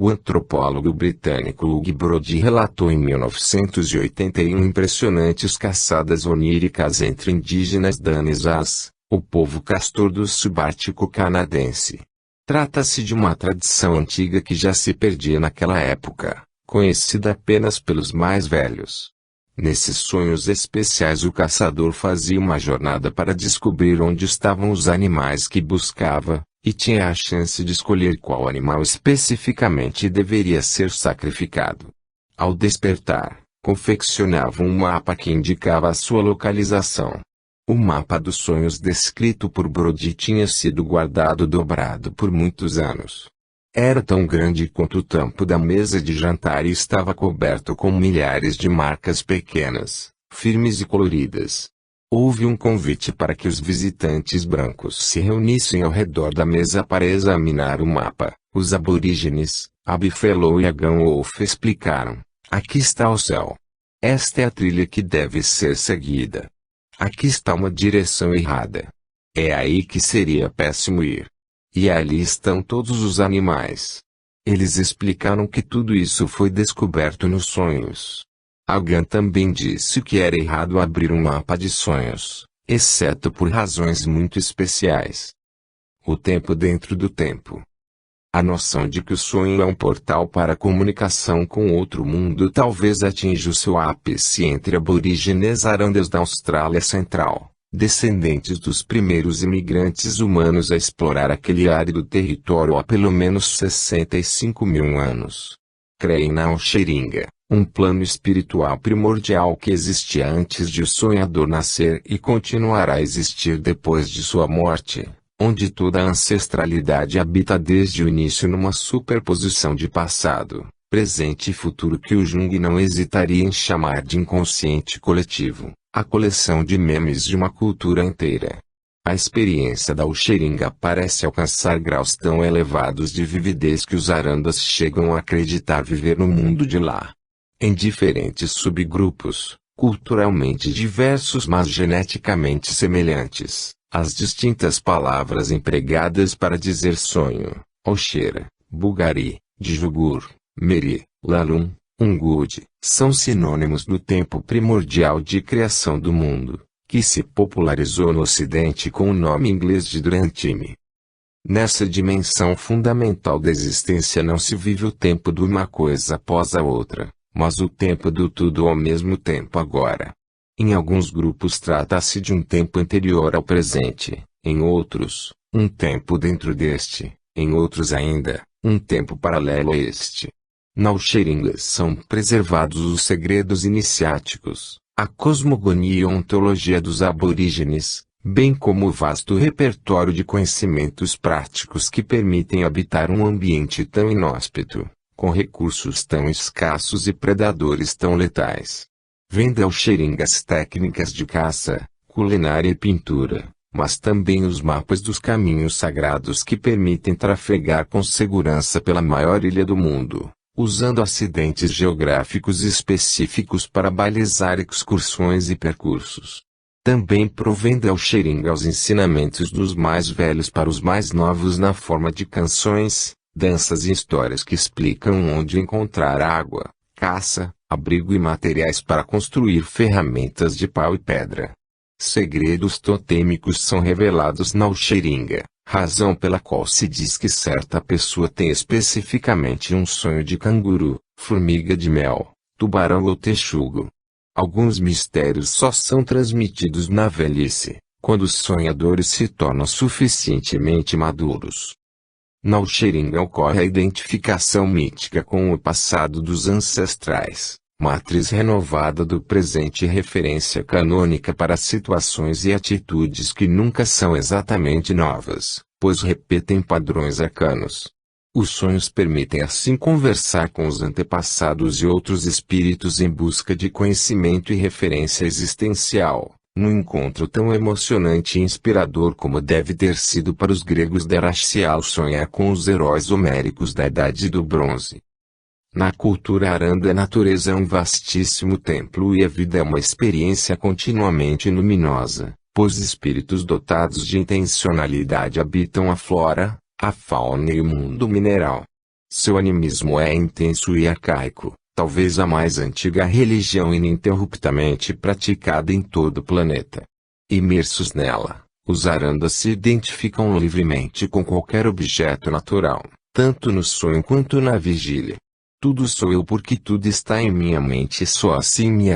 Speaker 1: O antropólogo britânico Hugh Brody relatou em 1981 impressionantes caçadas oníricas entre indígenas danesas, o povo castor do subártico canadense. Trata-se de uma tradição antiga que já se perdia naquela época, conhecida apenas pelos mais velhos. Nesses sonhos especiais o caçador fazia uma jornada para descobrir onde estavam os animais que buscava, e tinha a chance de escolher qual animal especificamente deveria ser sacrificado. Ao despertar, confeccionava um mapa que indicava a sua localização. O mapa dos sonhos descrito por Brody tinha sido guardado dobrado por muitos anos. Era tão grande quanto o tampo da mesa de jantar e estava coberto com milhares de marcas pequenas, firmes e coloridas. Houve um convite para que os visitantes brancos se reunissem ao redor da mesa para examinar o mapa. Os aborígenes, Abifellow e Agan Wolf explicaram: aqui está o céu. Esta é a trilha que deve ser seguida. Aqui está uma direção errada. É aí que seria péssimo ir. E ali estão todos os animais. Eles explicaram que tudo isso foi descoberto nos sonhos. Agan também disse que era errado abrir um mapa de sonhos, exceto por razões muito especiais. O tempo dentro do tempo. A noção de que o sonho é um portal para a comunicação com outro mundo talvez atinja o seu ápice entre aborígenes arandas da Austrália Central, descendentes dos primeiros imigrantes humanos a explorar aquele árido território há pelo menos 65 mil anos. Creem na Oxeringa, um plano espiritual primordial que existia antes de o sonhador nascer e continuará a existir depois de sua morte, onde toda a ancestralidade habita desde o início numa superposição de passado, presente e futuro que o Jung não hesitaria em chamar de inconsciente coletivo, a coleção de memes de uma cultura inteira. A experiência da Oxeringa parece alcançar graus tão elevados de vividez que os arandas chegam a acreditar viver no mundo de lá. Em diferentes subgrupos, culturalmente diversos mas geneticamente semelhantes, as distintas palavras empregadas para dizer sonho, Oxera, Bugari, Djugur, Meri, Lalum, Ungud, são sinônimos do tempo primordial de criação do mundo, que se popularizou no Ocidente com o nome inglês de Durantime. Nessa dimensão fundamental da existência não se vive o tempo de uma coisa após a outra, mas o tempo do tudo ao mesmo tempo agora. Em alguns grupos trata-se de um tempo anterior ao presente, em outros, um tempo dentro deste, em outros ainda, um tempo paralelo a este. Na Oxeringa são preservados os segredos iniciáticos, a cosmogonia e ontologia dos aborígenes, bem como o vasto repertório de conhecimentos práticos que permitem habitar um ambiente tão inóspito, com recursos tão escassos e predadores tão letais. Vêm da Oxeringa as técnicas de caça, culinária e pintura, mas também os mapas dos caminhos sagrados que permitem trafegar com segurança pela maior ilha do mundo, usando acidentes geográficos específicos para balizar excursões e percursos. Também provém da Oxeringa os ensinamentos dos mais velhos para os mais novos na forma de canções, danças e histórias que explicam onde encontrar água, caça, abrigo e materiais para construir ferramentas de pau e pedra. Segredos totêmicos são revelados na Oxeringa, razão pela qual se diz que certa pessoa tem especificamente um sonho de canguru, formiga de mel, tubarão ou texugo. Alguns mistérios só são transmitidos na velhice, quando os sonhadores se tornam suficientemente maduros. Na Oxeringa ocorre a identificação mítica com o passado dos ancestrais, matriz renovada do presente e referência canônica para situações e atitudes que nunca são exatamente novas, pois repetem padrões arcanos. Os sonhos permitem assim conversar com os antepassados e outros espíritos em busca de conhecimento e referência existencial, num encontro tão emocionante e inspirador como deve ter sido para os gregos de Araxial sonhar com os heróis homéricos da Idade do Bronze. Na cultura aranda a natureza é um vastíssimo templo e a vida é uma experiência continuamente luminosa, pois espíritos dotados de intencionalidade habitam a flora, a fauna e o mundo mineral. Seu animismo é intenso e arcaico, talvez a mais antiga religião ininterruptamente praticada em todo o planeta. Imersos nela, os arandas se identificam livremente com qualquer objeto natural, tanto no sonho quanto na vigília. Tudo sou eu porque tudo está em minha mente e só assim me